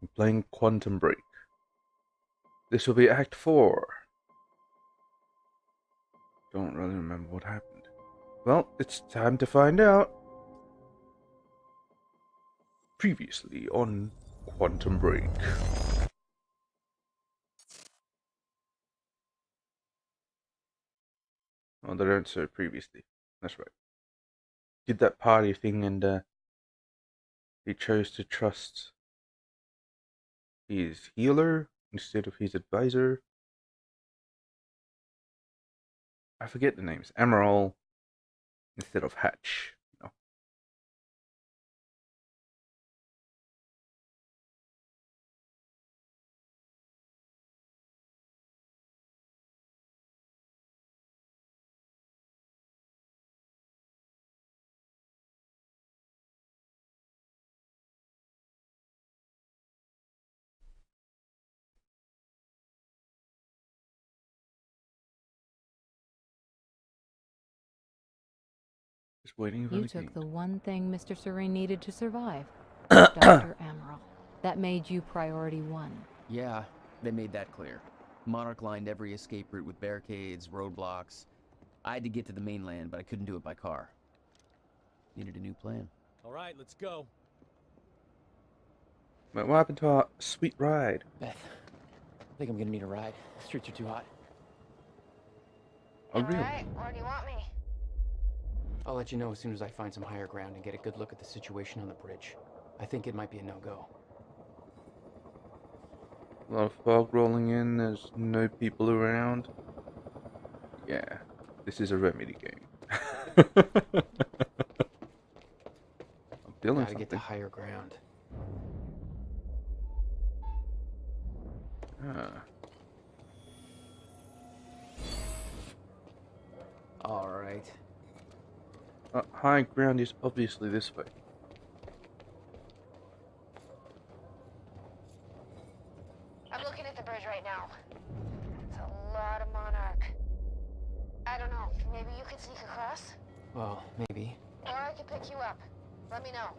I'm playing Quantum Break. This will be Act 4. Don't really remember what happened. Well, it's time to find out. Previously on Quantum Break. Oh, they don't say previously. That's right. Did that party thing and he chose to trust his healer instead of his advisor. I forget the names. Emerald instead of Hatch. Just waiting for You the took gate. the one thing Mr. Serene needed to survive. Dr. Amaral. That made you priority one. Yeah, they made that clear. Monarch lined every escape route with barricades, roadblocks. I had to get to the mainland, but I couldn't do it by car. Needed a new plan. All right, let's go. But what happened to our sweet ride? Beth, I think I'm gonna need a ride. The streets are too hot. Oh, really? Alright, where do you want me? I'll let you know as soon as I find some higher ground and get a good look at the situation on the bridge. I think it might be a no-go. A lot of fog rolling in, there's no people around. Yeah, this is a Remedy game. I'm feeling Gotta get to something. higher ground. Ah. Alright. High ground is obviously this way. I'm looking at the bridge right now. It's a lot of Monarch. I don't know, maybe you could sneak across? Well, maybe. Or I could pick you up. Let me know.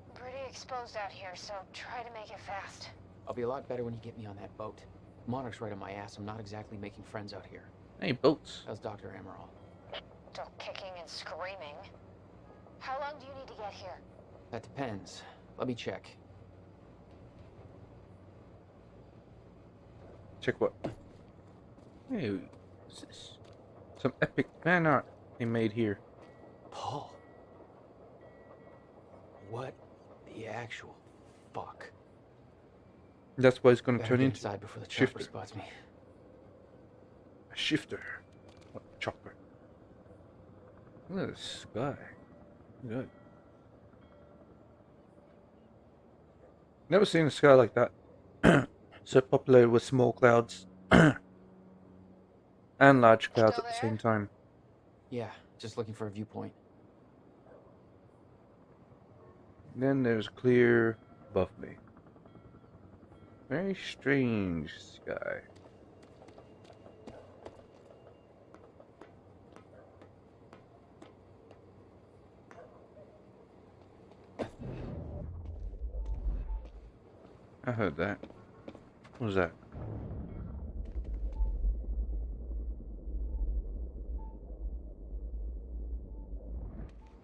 I'm pretty exposed out here, so try to make it fast. I'll be a lot better when you get me on that boat. Monarch's right on my ass. I'm not exactly making friends out here. Hey, boats. How's Dr. Amaral? Still kicking and screaming. How long do you need to get here? That depends. Let me check. Check what? Hey, what's this? Some epic fan art they made here. Paul. What the actual fuck? That's why it's gonna Better turn get into inside before the shifter. chopper spots me. A shifter. What chopper? Look at the sky. Good. Never seen a sky like that. So populated with small clouds and large clouds Still at the there? same time. Yeah, just looking for a viewpoint. Then there's clear above me. Very strange sky. I heard that. What was that?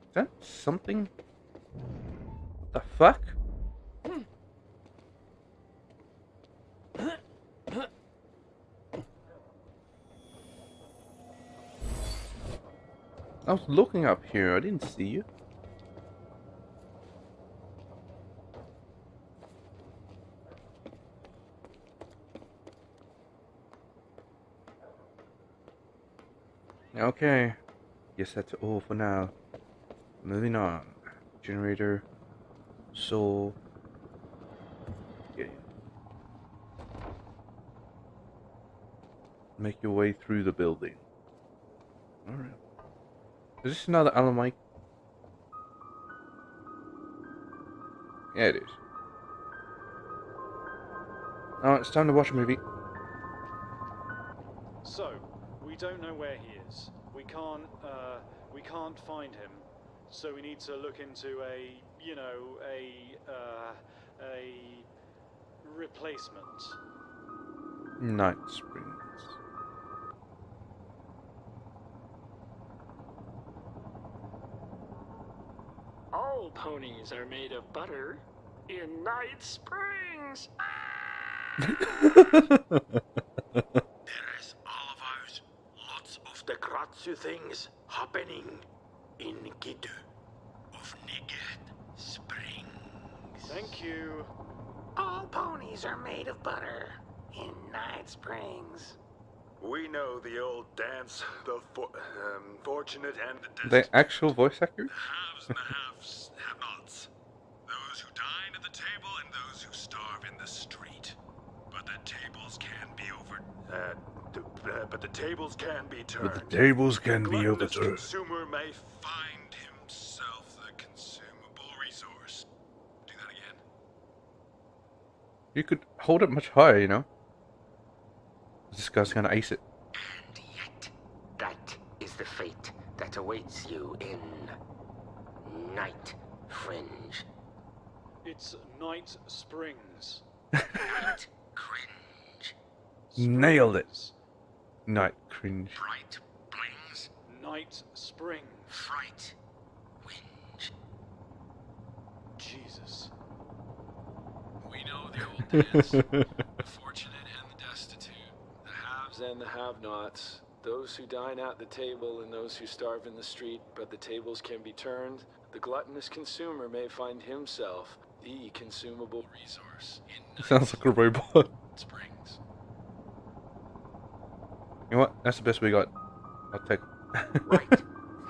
Is that something? What the fuck? I was looking up here, I didn't see you. Okay, guess that's all for now. Moving on. Generator. Soul. Yeah. Make your way through the building. Alright. Is this another Alan Wake? Yeah, it is. Oh, it's time to watch a movie. So, we don't know where he is. We can't find him. So we need to look into a replacement. Night Springs. All ponies are made of butter in Night Springs. There is always lots of the Gratsu things happening in Gitu of Night Springs. Thank you. All ponies are made of butter in Night Springs. We know the old dance, the fortunate and the The actual voice actors? haves and the have-nots. Those who dine at the table and those who starve in the street. But the tables can be but the tables can be turned. But the tables can be Gluttonous overturned. consumer may find himself the consumable resource. Do that again. You could hold it much higher, you know? This guy's gonna ace it. And yet, that is the fate that awaits you in Night Fringe. It's Night Springs. Night Cringe. Nailed it. Springs. Night Cringe. Bright Blings. Night Springs. Fright. Whinge. Jesus. We know the old dance, the fortunate and the destitute, the haves and the have-nots, those who dine at the table and those who starve in the street, but the tables can be turned. The gluttonous consumer may find himself the consumable resource in Sounds like a robot. Night Springs. You know what? That's the best we got. I'll take it. Right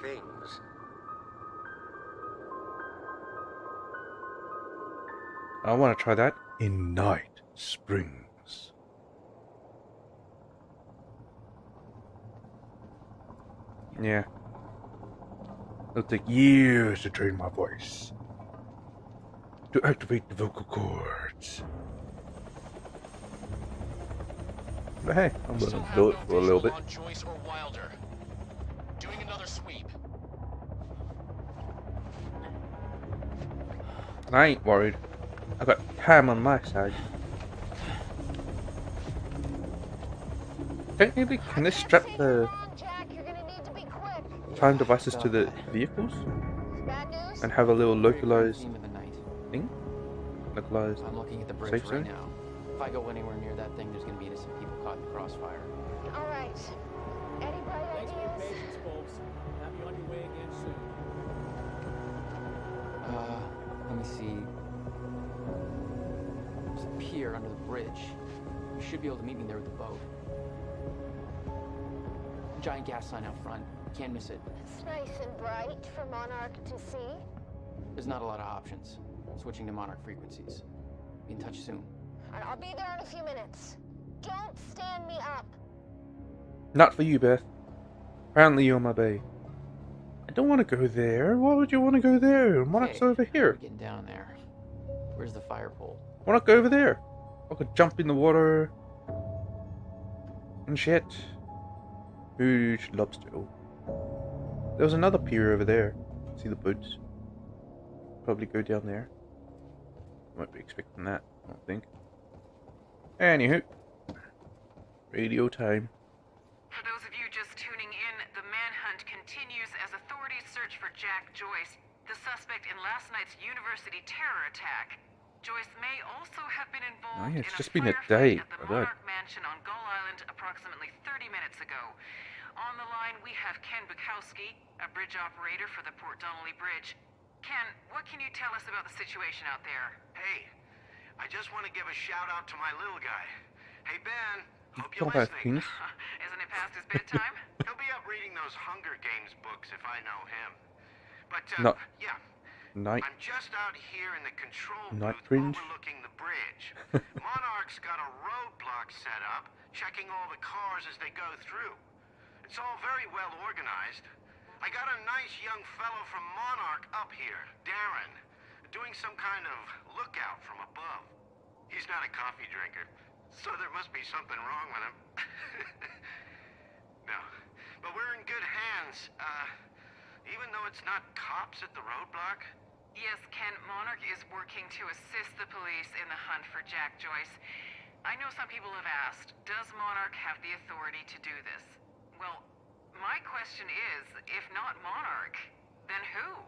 things. I want to try that in Night Springs. Yeah. It'll take years to train my voice. To activate the vocal cords. But hey, I'm gonna do it for a little bit. On Joyce or Wilder. Doing another sweep. And I ain't worried. I got Cam on my side. Technically, can this strap the Jack, you're gonna need to be quick. time devices to the vehicles Bad news? and have a little Very clear localized theme of the night. thing? Localized. I'm looking at the bridge Safe right zone? now. If I go anywhere near that thing, there's gonna be innocent people caught in the crossfire. All right. Any bright Thanks for your ideas? patience, folks. Have you on your way again soon. Let me see. There's a pier under the bridge. You should be able to meet me there with the boat. Giant gas sign out front. Can't miss it. It's nice and bright for Monarch to see. There's not a lot of options. Switching to Monarch frequencies. Be in touch soon. And I'll be there in a few minutes. Don't stand me up. Not for you, Beth. Apparently you're my bae. I don't want to go there. Why would you want to go there? Monarch's Hey, over We're here. getting down there. Where's the fire pole? Why not go over there? I could jump in the water and shit. Huge lobster. Oh. There was another pier over there. See the boats? Probably go down there. Won't be expecting that, I don't think. Anywho, radio time. For those of you just tuning in, the manhunt continues as authorities search for Jack Joyce, the suspect in last night's university terror attack. Joyce may also have been involved Oh, yeah, it's in just a been a firefight day. at the My God. Monarch Mansion on Gull Island approximately 30 minutes ago. On the line, we have Ken Bukowski, a bridge operator for the Port Donnelly Bridge. Ken, what can you tell us about the situation out there? Hey, I just want to give a shout out to my little guy. Hey, Ben, hope Talk you're about listening. things. Isn't it past his bedtime? He'll be up reading those Hunger Games books if I know him. But, No. yeah, Night. I'm just out here in the control Night booth Fringe? overlooking the bridge. Monarch's got a roadblock set up, checking all the cars as they go through. It's all very well organized. I got a nice young fellow from Monarch up here, Darren, doing some kind of lookout from above. He's not a coffee drinker, so there must be something wrong with him. No, but we're in good hands. Even though it's not cops at the roadblock, Yes, Ken, Monarch is working to assist the police in the hunt for Jack Joyce. I know some people have asked, does Monarch have the authority to do this? Well, my question is, if not Monarch, then who?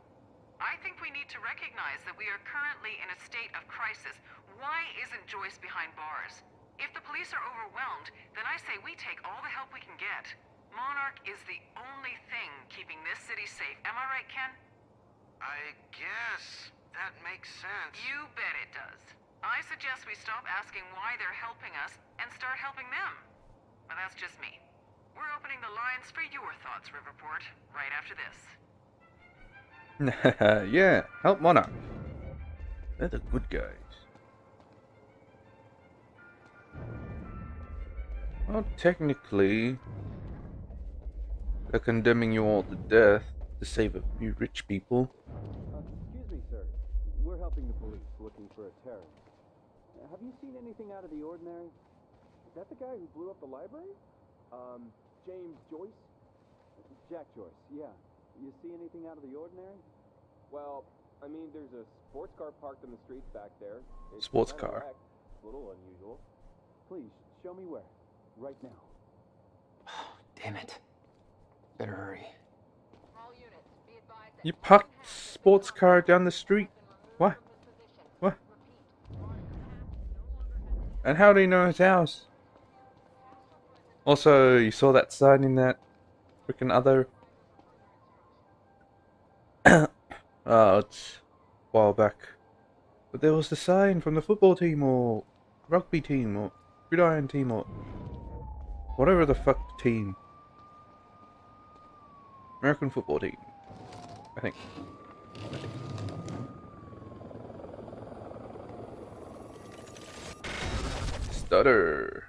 I think we need to recognize that we are currently in a state of crisis. Why isn't Joyce behind bars? If the police are overwhelmed, then I say we take all the help we can get. Monarch is the only thing keeping this city safe. Am I right, Ken? I guess that makes sense. You bet it does. I suggest we stop asking why they're helping us and start helping them. But that's just me. We're opening the lines for your thoughts, Riverport, right after this. Yeah, help Monarch. They're the good guys. Well, technically, they're condemning you all to death to save a few rich people. Excuse me, sir. We're helping the police looking for a terrorist. Have you seen anything out of the ordinary? Is that the guy who blew up the library? James Joyce? Jack Joyce, yeah. You see anything out of the ordinary? Well, I mean, there's a sports car parked in the streets back there. It's Sports car. wrecked. A little unusual. Please, show me where. Right now. Damn it. Better hurry. You parked sports car down the street? What? What? And how do you know his house? Also, you saw that sign in that freaking other... Oh, it's a while back. But there was the sign from the football team or rugby team or gridiron team or whatever the fuck team. American football team, I think. Stutter.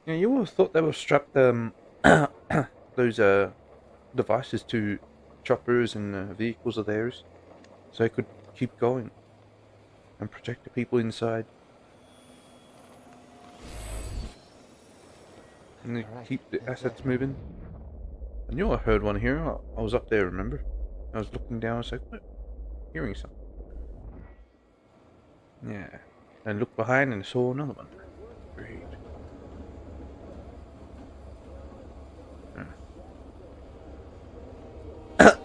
Yeah, you all thought they were strapped those devices to choppers and vehicles of theirs, so they could keep going and protect the people inside. And they keep the assets moving. I knew I heard one here. I was up there, remember? I was looking down, I was like, what? Hearing something. Yeah. And looked behind and saw another one. Great.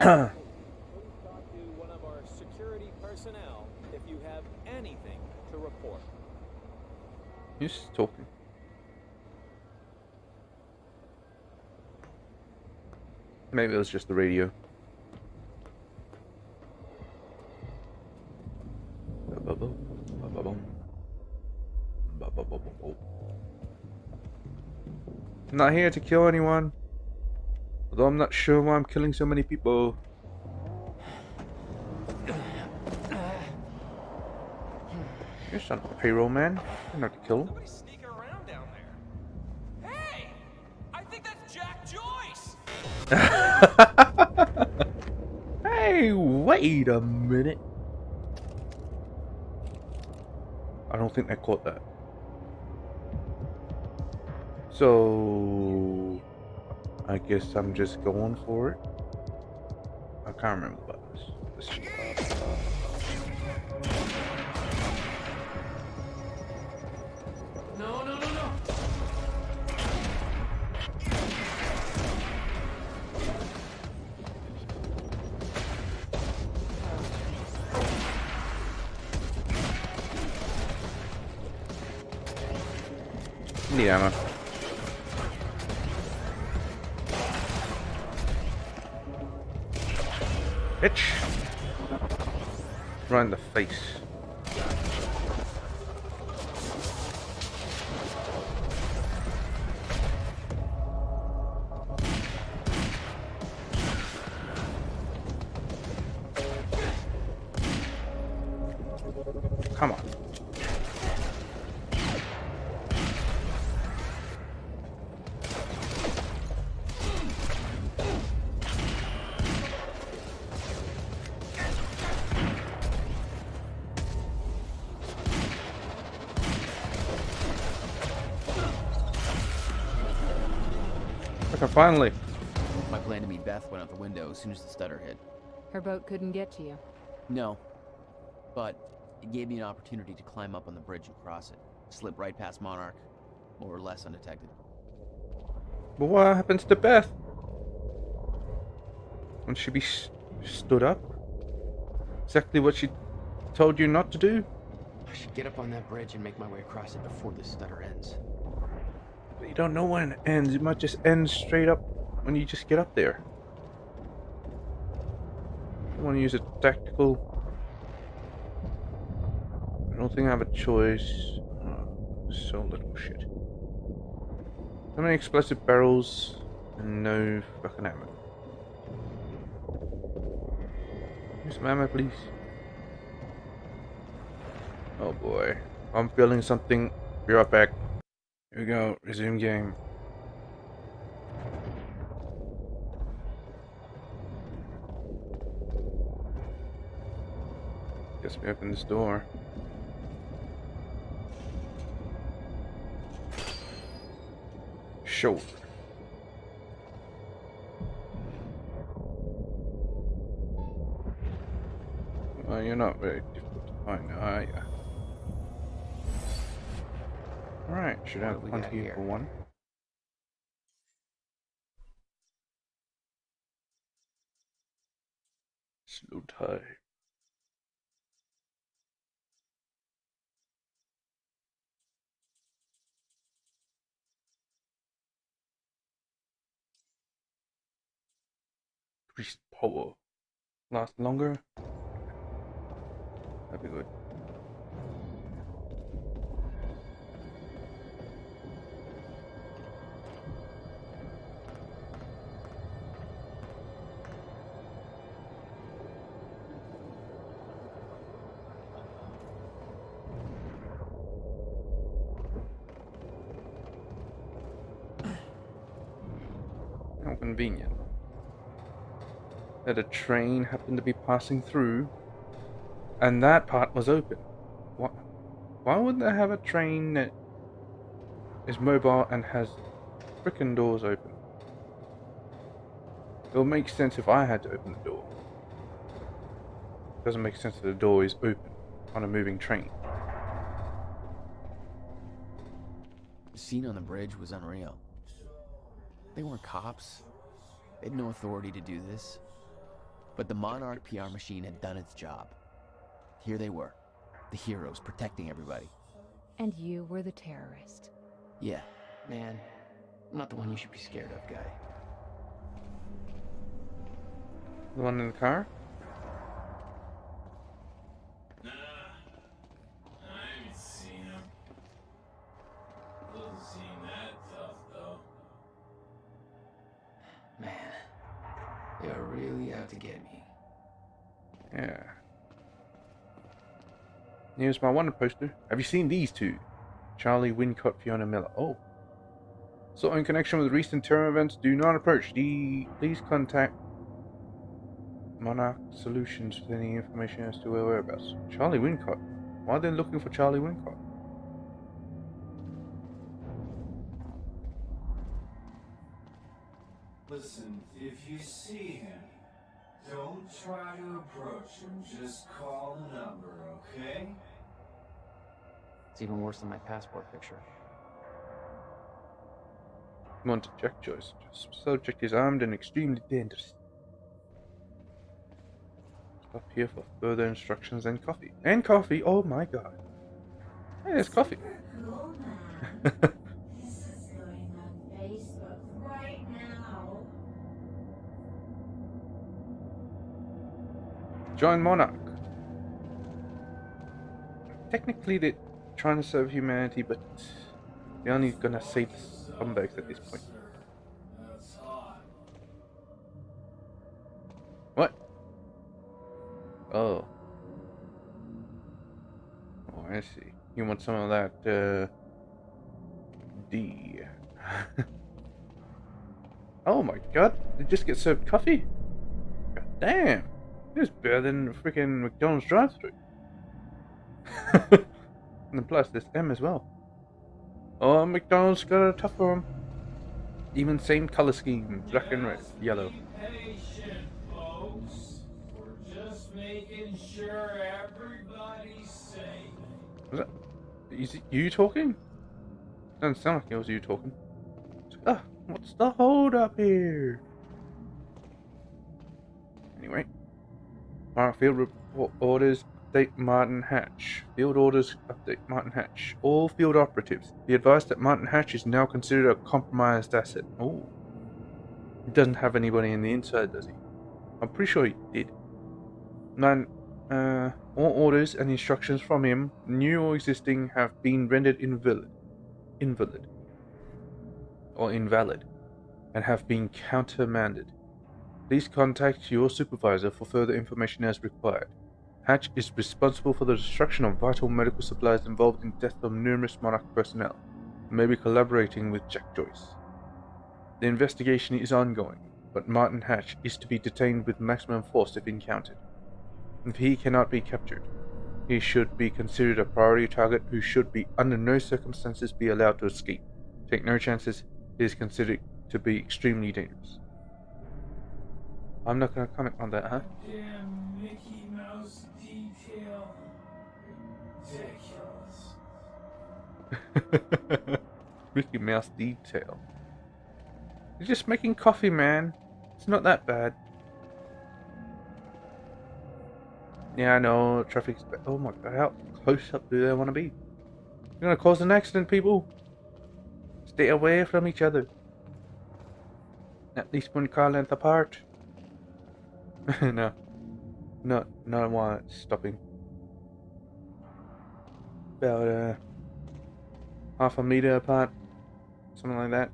Please talk to one of our security personnel if you have anything to report. He's talking. Maybe it was just the radio. I'm not here to kill anyone. Although I'm not sure why I'm killing so many people. You're not a payroll man. You're not to kill him. Nobody's sneaking around down there. Hey! I think that's Jack Joyce! Hey, wait a minute. I don't think they caught that. So I guess I'm just going for it. I can't remember the buttons. No, no, no, no. The ammo. Bitch! Right in the face. Come on. Okay, finally. My plan to meet Beth went out the window as soon as the stutter hit. Her boat couldn't get to you. No. But it gave me an opportunity to climb up on the bridge and cross it. Slip right past Monarch, more or less undetected. But what happens to Beth? Won't she be stood up? Exactly what she told you not to do? I should get up on that bridge and make my way across it before this stutter ends. But you don't know when it ends. It might just end straight up when you just get up there. I want to use a tactical. I don't think I have a choice. So little shit. How many explosive barrels and no fucking ammo? Use some ammo, please. Oh boy. I'm feeling something. Be right back. Here we go. Resume game. Guess we open this door. Shoulder. Well, you're not very difficult to find, are you? Alright, should have plenty for one. Slow tie. Increased power. Last longer. That'd be good. How convenient. That a train happened to be passing through, and that part was open. What? Why would they have a train that is mobile and has frickin' doors open? It would make sense if I had to open the door. It doesn't make sense that the door is open on a moving train. The scene on the bridge was unreal. They weren't cops. They had no authority to do this. But the Monarch PR machine had done its job. Here they were, the heroes protecting everybody. And you were the terrorist. Yeah. Man, I'm not the one you should be scared of, guy. The one in the car? Nah, I haven't seen him. Doesn't seem that tough, though. Man, you're really out to get me. Yeah. Here's my wanted poster. Have you seen these two? Charlie Wincott, Fiona Miller. Oh. So in connection with recent terror events, do not approach. Please contact Monarch Solutions with any information as to their whereabouts. Charlie Wincott. Why are they looking for Charlie Wincott? Listen, if you see him, don't try to approach him. Just call the number, okay? It's even worse than my passport picture. Wanted Jack Joyce. Subject is armed and extremely dangerous. Stop here for further instructions and coffee. And coffee! Oh my god. Hey, there's coffee. Cool, man. This is going on Facebook right now. Join Monarch. Technically they're trying to serve humanity, but they're only gonna save the scumbags at this point. What? Oh. Oh, I see. You want some of that, D. Oh my god, they just get served coffee? God damn. It's better than the freaking McDonald's drive-thru. And plus, there's M as well. Oh, McDonald's got a tough for 'em. Even same color scheme, black and red, yellow. Be patient, folks. We're just making sure everybody's safe. Was that? Is it you talking? Doesn't sound like it was you talking. Ah, what's the hold up here? Anyway. Alright, field report orders, update Martin Hatch. Field orders, update Martin Hatch. All field operatives, be advised that Martin Hatch is now considered a compromised asset. Oh. He doesn't have anybody in the inside, does he? I'm pretty sure he did. All orders and instructions from him, new or existing, have been rendered invalid. Or invalid. And have been countermanded. Please contact your supervisor for further information as required. Hatch is responsible for the destruction of vital medical supplies involved in death of numerous Monarch personnel, and may be collaborating with Jack Joyce. The investigation is ongoing, but Martin Hatch is to be detained with maximum force if encountered. If he cannot be captured, he should be considered a priority target who should be under no circumstances be allowed to escape. Take no chances, he is considered to be extremely dangerous. I'm not going to comment on that, huh? Damn Mickey Mouse detail. Ridiculous. Mickey Mouse detail. You're just making coffee, man. It's not that bad. Yeah, I know. Traffic's bad. Oh my god, how close up do they want to be? You're going to cause an accident, people. Stay away from each other. At least 1 car length apart. No. Not one stopping. About half a meter apart. Something like that.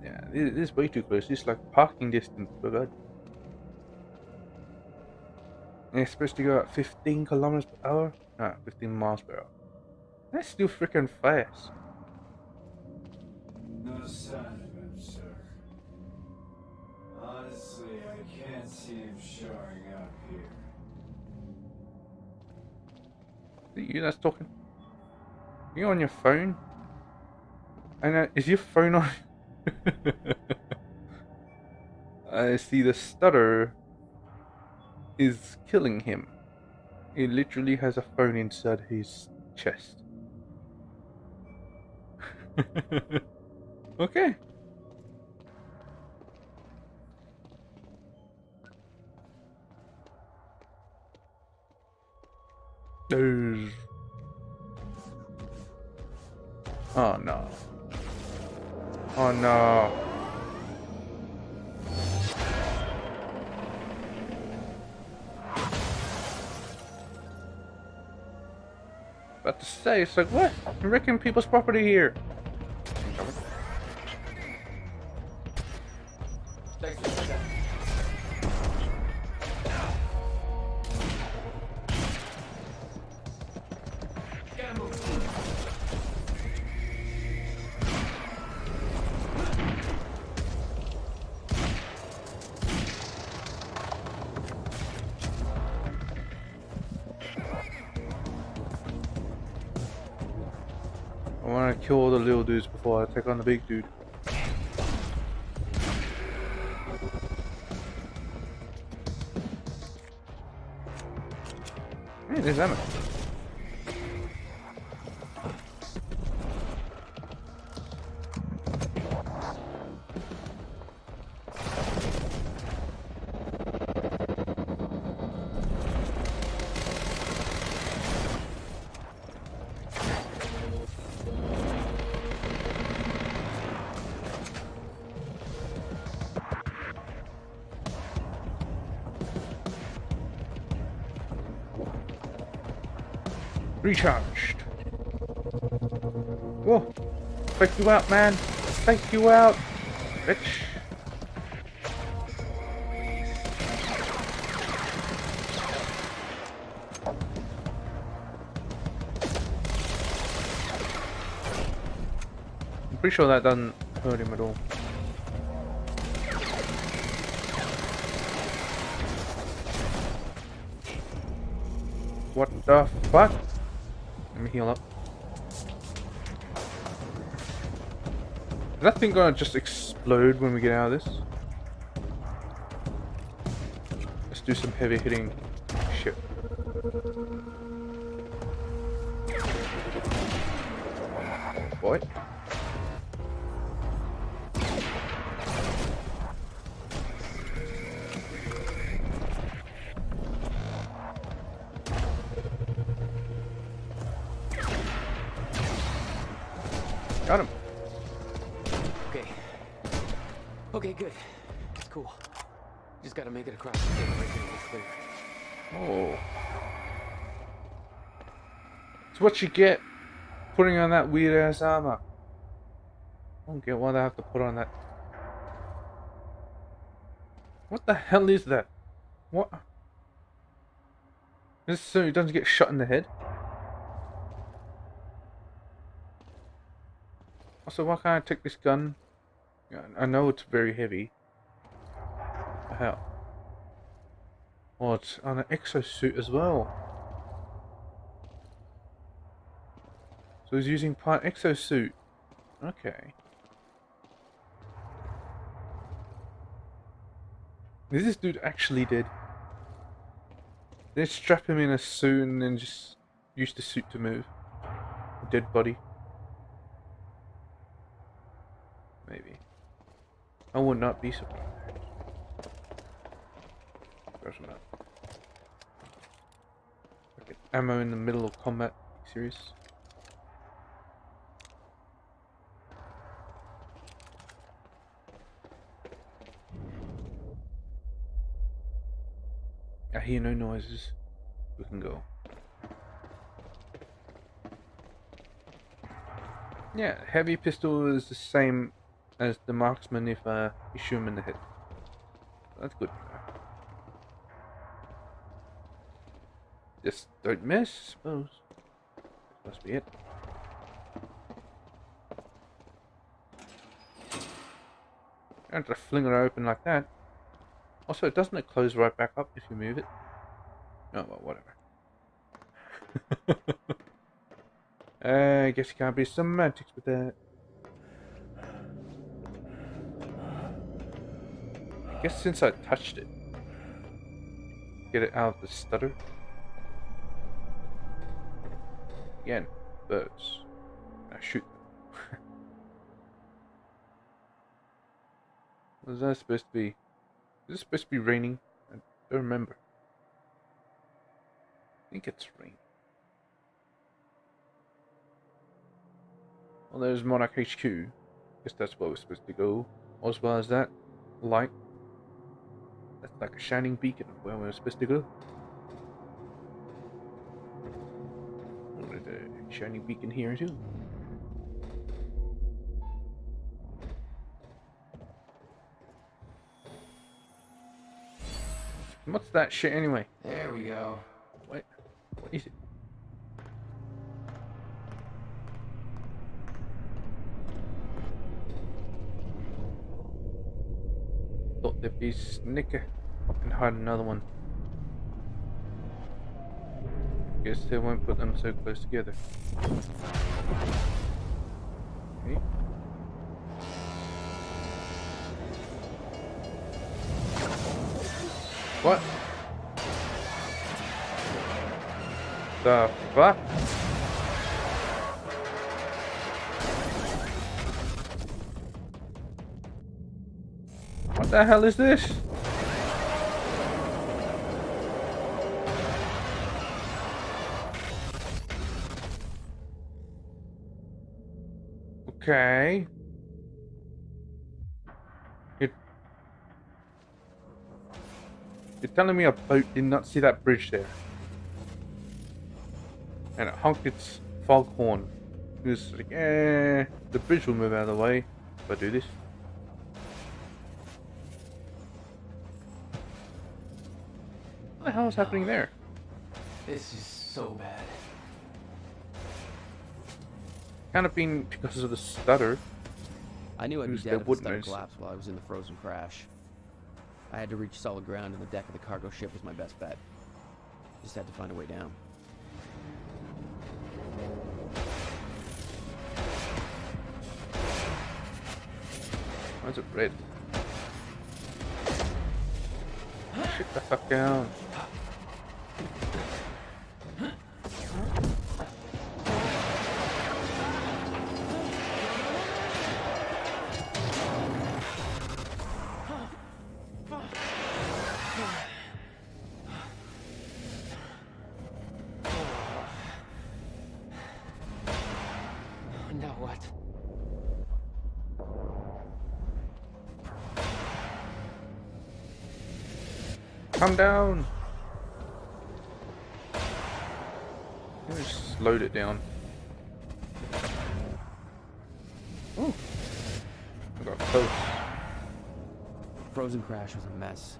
Yeah, this is way too close. It's like parking distance, for God. And it's supposed to go at 15 kilometers per hour? No, 15 miles per hour. That's still freaking fast. No sign of him, sir. Honestly, I can't see him showing up here. Is it you that's talking? Are you on your phone? And is your phone on? I see the stutter is killing him. He literally has a phone inside his chest. Okay. Oh no. Oh no. About to say, it's like, what? You're wrecking people's property here. I want to kill all the little dudes before I take on the big dude. Hey, there's ammo. Recharged. Whoa. Fake you out, man. Fake you out, bitch. I'm pretty sure that doesn't hurt him at all. What the fuck? Let me heal up. that thing gonna just explode when we get out of this? Let's do some heavy hitting shit. Boy. Got him. Okay. Okay, good. It's cool. Just gotta make it across the table right here. We're clear. Oh. It's what you get putting on that weird ass armor. I don't get why they have to put on that. What the hell is that? What? Is this so he doesn't get shot in the head? Also, why can't I take this gun? Yeah, I know it's very heavy. What the hell? Oh, it's on an exosuit as well. So he's using part exosuit. Okay. Is this dude actually dead? They strap him in a suit and then just use the suit to move. A dead body. Maybe. I would not be surprised. Perhaps not. Okay, ammo in the middle of combat. Serious? I hear no noises. We can go. Yeah, heavy pistol is the same as the marksman if you shoot him in the head. That's good. Just don't miss, I suppose. That must be it. I don't have to fling it open like that. Also, doesn't it close right back up if you move it? Oh, well, whatever. I guess you can't be semantics with that. I guess since I touched it, get it out of the stutter. Again, birds. Now shoot them. What is that supposed to be? Is it supposed to be raining? I don't remember. I think it's raining. Well, there's Monarch HQ. Guess that's where we're supposed to go. As well as that light. That's like a shining beacon of where we're supposed to go. Oh, there's a shining beacon here too. What's that shit anyway? There we go. What is it? Thought there'd be Snicker and hide another one. Guess they won't put them so close together. Okay. What? The fuck? What the hell is this? Okay. You're telling me a boat did not see that bridge there? And it honked its foghorn. It was like, the bridge will move out of the way if I do this. What the hell is happening there? This is so bad. Kind of been because of the stutter. I knew I'd be Who's dead that if the wooden stutter nose? collapsed while I was in the frozen crash. I had to reach solid ground, and the deck of the cargo ship was my best bet. Just had to find a way down. Why is it red? Sit the fuck down. Now what? Come down. Let me just slowed it down. Oh, I got close. Frozen Crash was a mess.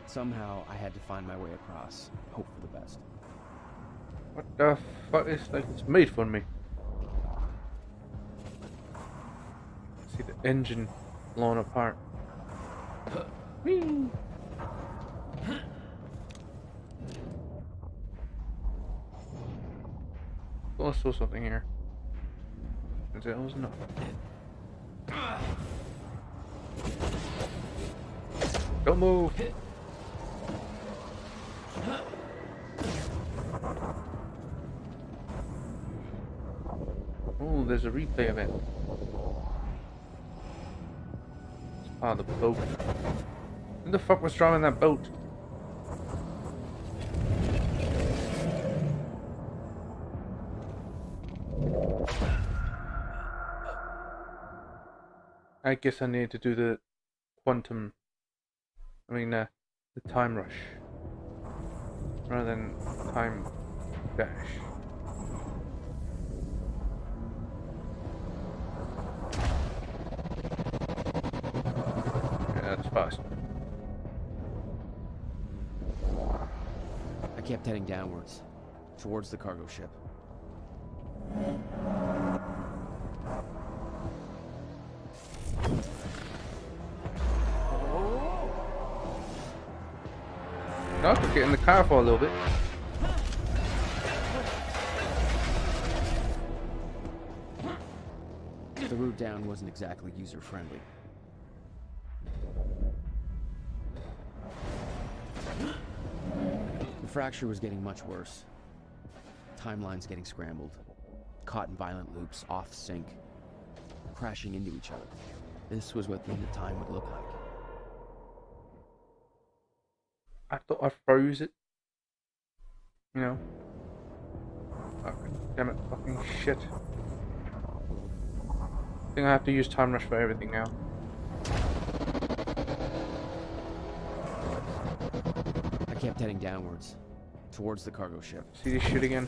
Somehow I had to find my way across. Hope for the best. What the fuck is like it's made for me? See the engine blown apart. Whee! Oh, I saw something here. That was enough. Don't move. Oh, there's a replay of it. Ah, the boat. Who the fuck was driving that boat? I guess I need to do the quantum. The time rush rather than time dash. Yeah, that's fast. I kept heading downwards, towards the cargo ship. I could get in the car for a little bit. The route down wasn't exactly user-friendly. The fracture was getting much worse. Timelines getting scrambled. Caught in violent loops, off sync. Crashing into each other. This was what the end of time would look like. I thought I froze it. You know. Fuck. Damn it. Fucking shit. I think I have to use time rush for everything now. I kept heading downwards, towards the cargo ship. See this shit again?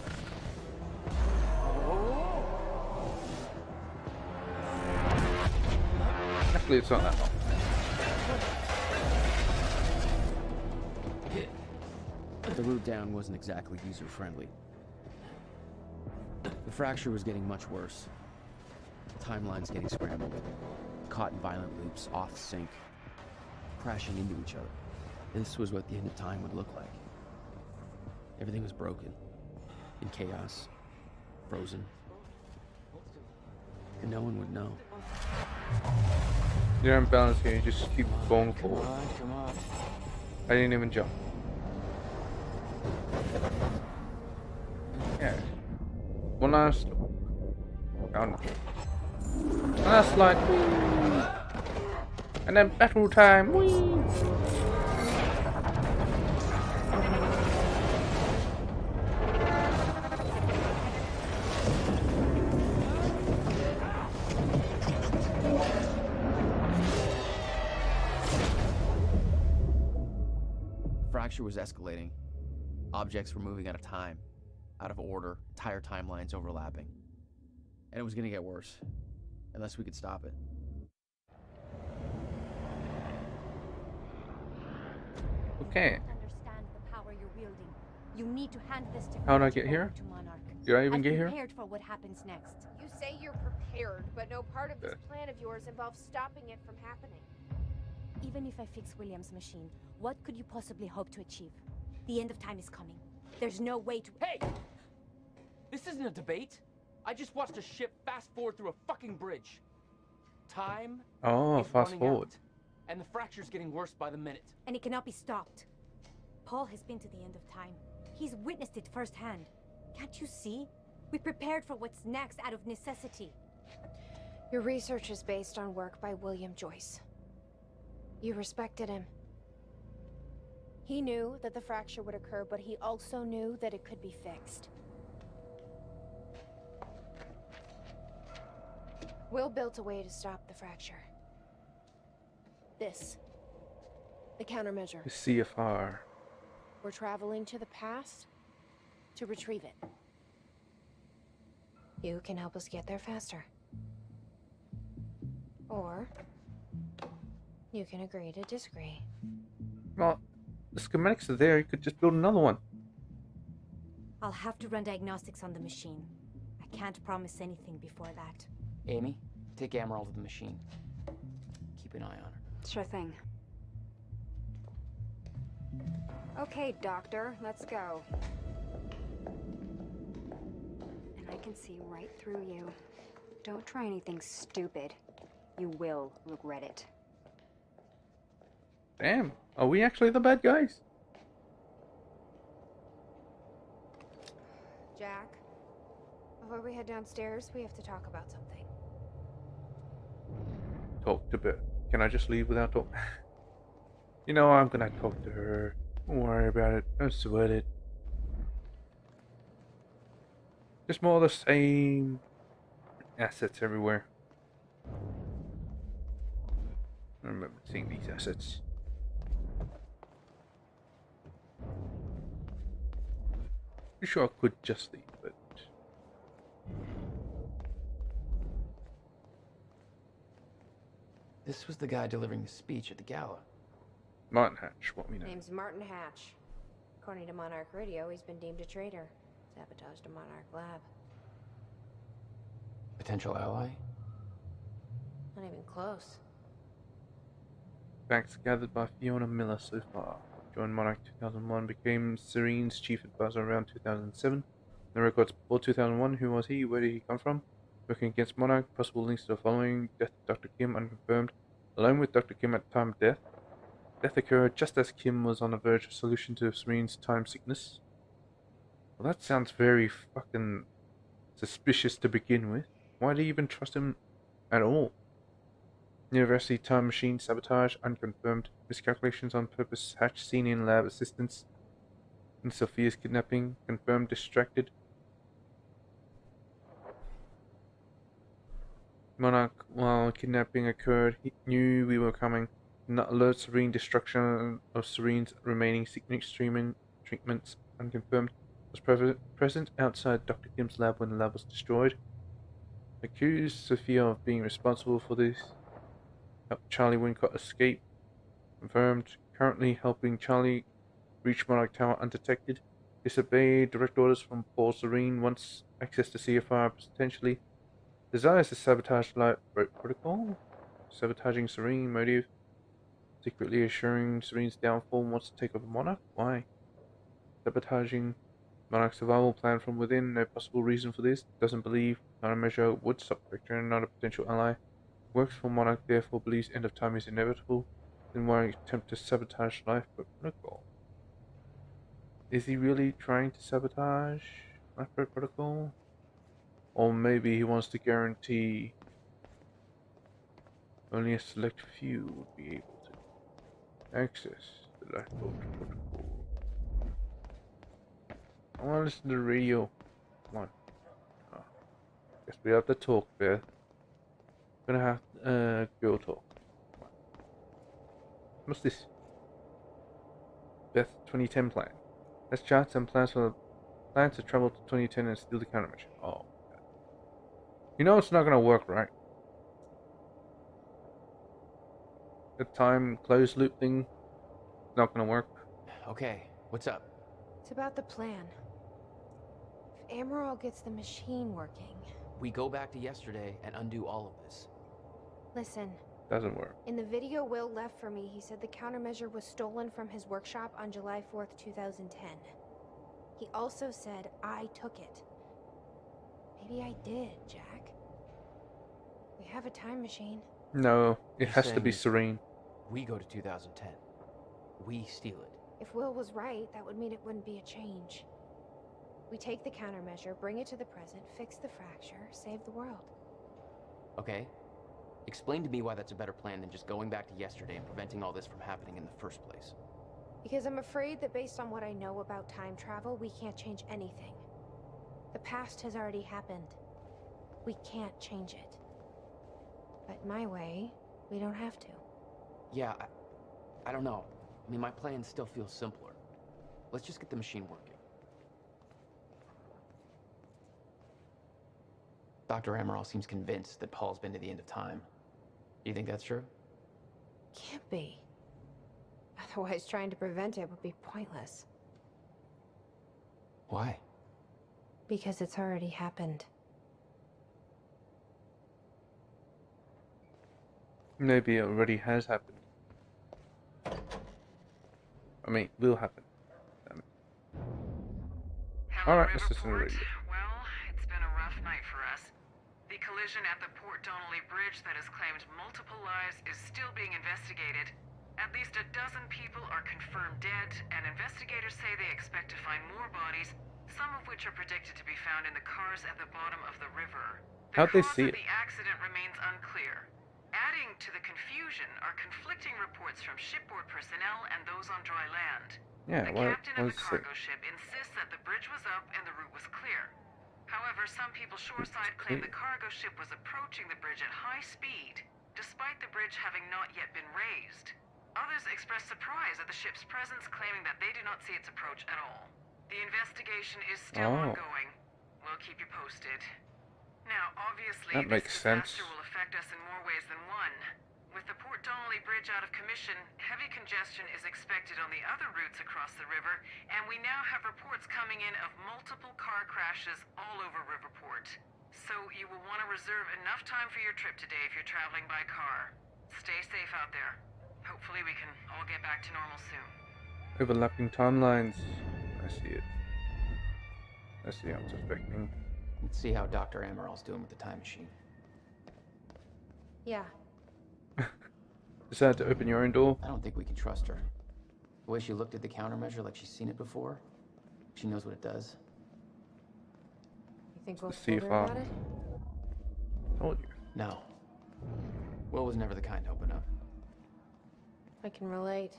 Luckily it's not that long. The route down wasn't exactly user-friendly. The fracture was getting much worse. Timelines getting scrambled. Caught in violent loops, off sync. Crashing into each other. This was what the end of time would look like. Everything was broken. In chaos. Frozen. And no one would know. You're unbalanced here, you just keep going forward. Come on. I didn't even jump. Yeah. One last look. Down. Last slide. Whee! And then battle time. Whee! Fracture was escalating. Objects were moving out of time, out of order, entire timelines overlapping. And it was gonna get worse, unless we could stop it. Okay. Understand the power you're wielding. You need to hand this How did I technology get here? over to Monarch. Did I even I'm get here? prepared for what happens next. You say you're prepared, but no part of this plan of yours involves stopping it from happening. Even if I fix William's machine, what could you possibly hope to achieve? The end of time is coming. There's no way to— Hey! This isn't a debate. I just watched a ship fast forward through a fucking bridge. Time Oh, is fast running forward. out, and the fracture's getting worse by the minute. And it cannot be stopped. Paul has been to the end of time. He's witnessed it firsthand. Can't you see? We prepared for what's next out of necessity. Your research is based on work by William Joyce. You respected him. He knew that the fracture would occur, but he also knew that it could be fixed. Will built a way to stop the fracture. This. The countermeasure. The CFR. We're traveling to the past to retrieve it. You can help us get there faster. Or you can agree to disagree. Well, the schematics are there. You could just build another one. I'll have to run diagnostics on the machine. I can't promise anything before that. Amy, take Emerald to the machine. Keep an eye on her. Sure thing. Okay, Doctor, let's go. And I can see right through you. Don't try anything stupid. You will regret it. Damn. Are we actually the bad guys? Jack, before we head downstairs, we have to talk about something. Talk to Bert. Can I just leave without talking? You know, I'm gonna talk to her. Don't worry about it. Don't sweat it. Just more of the same assets everywhere. I remember seeing these assets. Pretty sure I could just leave, but This was the guy delivering the speech at the gala. Martin Hatch, what we know. Name's Martin Hatch. According to Monarch Radio, he's been deemed a traitor. Sabotaged a Monarch lab. Potential ally? Not even close. Facts gathered by Fiona Miller so far. Joined Monarch 2001, became Serene's chief advisor around 2007. The records before 2001, who was he, where did he come from? Working against Monarch, possible links to the following: death of Dr. Kim, unconfirmed. Alone with Dr. Kim at the time of death. Death occurred just as Kim was on the verge of solution to Serene's time sickness. Well, that sounds very fucking suspicious to begin with. Why do you even trust him at all? University time machine sabotage, unconfirmed. Miscalculations on purpose, Hatch seen in lab assistance. In Sophia's kidnapping, confirmed distracted. Monarch, while kidnapping occurred, he knew we were coming. Did not alert Serene. Destruction of Serene's remaining sickness treatments, unconfirmed. Was present outside Dr. Kim's lab when the lab was destroyed. Accused Sophia of being responsible for this. Helped Charlie Wincott escape. Confirmed. Currently helping Charlie reach Monarch Tower undetected. Disobeyed direct orders from Paul Serene. Wants access to CFR potentially. Desires to sabotage light protocol. Sabotaging Serene. Motive. Secretly assuring Serene's downfall. Wants to take over Monarch. Why? Sabotaging Monarch's survival plan from within. No possible reason for this. Doesn't believe countermeasure would stop Vector and not a potential ally. Works for Monarch, therefore believes end of time is inevitable. Then why attempt to sabotage life protocol? Is he really trying to sabotage Lifeboat Protocol? Or maybe he wants to guarantee only a select few would be able to access the Lifeboat Protocol. I want to listen to the radio. Come on. Oh, guess we have to talk, Beth. Gonna have to go talk. Come on. What's this? Beth 2010 plan. Let's chart some plans to travel to 2010 and steal the countermeasure. Oh. You know it's not gonna work, right? The time closed loop thing not gonna work. Okay, what's up? It's about the plan. If Amaral gets the machine working... We go back to yesterday and undo all of this. Listen. Doesn't work. In the video Will left for me, he said the countermeasure was stolen from his workshop on July 4th, 2010. He also said I took it. Maybe I did, Jack. We have a time machine. No, it You're has to be saying Serene. we go to 2010. We steal it. If Will was right, that would mean it wouldn't be a change. We take the countermeasure, bring it to the present, fix the fracture, save the world. Okay. Explain to me why that's a better plan than just going back to yesterday and preventing all this from happening in the first place. Because I'm afraid that based on what I know about time travel, we can't change anything. The past has already happened. We can't change it. But my way, we don't have to. Yeah, I don't know. I mean, my plan still feels simpler. Let's just get the machine working. Dr. Amaral seems convinced that Paul's been to the end of time. Do you think that's true? Can't be. Otherwise, trying to prevent it would be pointless. Why? Because it's already happened. Maybe it already has happened. I mean, will happen. Alright, let's listen to the radio. Well, it's been a rough night for us. The collision at the Port Donnelly Bridge that has claimed multiple lives is still being investigated. At least a dozen people are confirmed dead, and investigators say they expect to find more bodies, some of which are predicted to be found in the cars at the bottom of the river. How'd they see it? The accident remains unclear. Adding to the confusion are conflicting reports from shipboard personnel and those on dry land. Yeah, The captain of the cargo ship insists that the bridge was up and the route was clear. However, some people shoreside claim the cargo ship was approaching the bridge at high speed, despite the bridge having not yet been raised. Others express surprise at the ship's presence, claiming that they do not see its approach at all. The investigation is still ongoing. We'll keep you posted. Now, obviously, that makes sense. Disaster will affect us in more ways than one. With the Port Donnelly Bridge out of commission, heavy congestion is expected on the other routes across the river, and we now have reports coming in of multiple car crashes all over Riverport. So you will want to reserve enough time for your trip today if you're traveling by car. Stay safe out there. Hopefully we can all get back to normal soon. Overlapping timelines. I see it. I see how it's affecting. Let's see how Dr. Amaral's doing with the time machine. Yeah. Decide to open your own door? I don't think we can trust her. The way she looked at the countermeasure like she's seen it before, she knows what it does. You think we'll see if about it? Told you. No. Will was never the kind to open up. I can relate.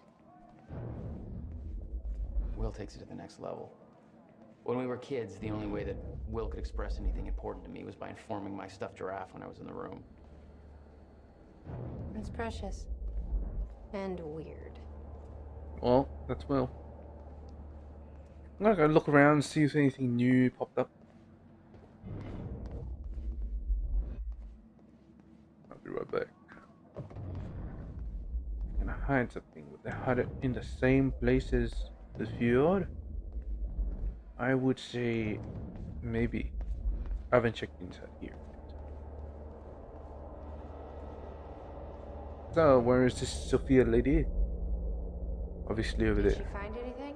Will takes it to the next level. When we were kids, the only way that Will could express anything important to me was by informing my stuffed giraffe when I was in the room. It's precious. And weird. Well, that's Will. I'm gonna go look around and see if anything new popped up. I'll be right back. Can I hide something? Would they hide it in the same places as the fjord? I would say maybe. I haven't checked inside here. So, where is this Sophia lady? Obviously over Did there. you find anything?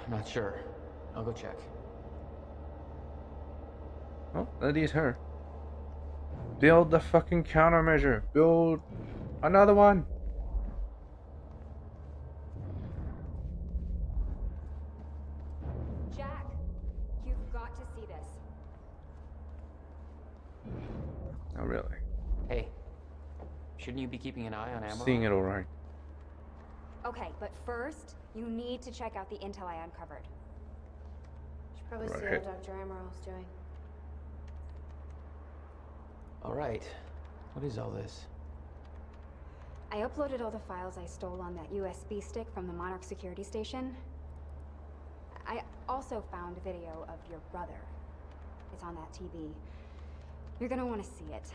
I'm not sure. I'll go check. Oh, that is her. Build the fucking countermeasure. Build another one. Jack, you've got to see this. Oh, really? Hey, shouldn't you be keeping an eye on Amaral? Seeing it alright. Okay, but first, you need to check out the intel I uncovered. Should probably see Right. how Dr. Amaral's doing. All right. What is all this? I uploaded all the files I stole on that USB stick from the Monarch security station. I also found a video of your brother. It's on that TV. You're gonna want to see it.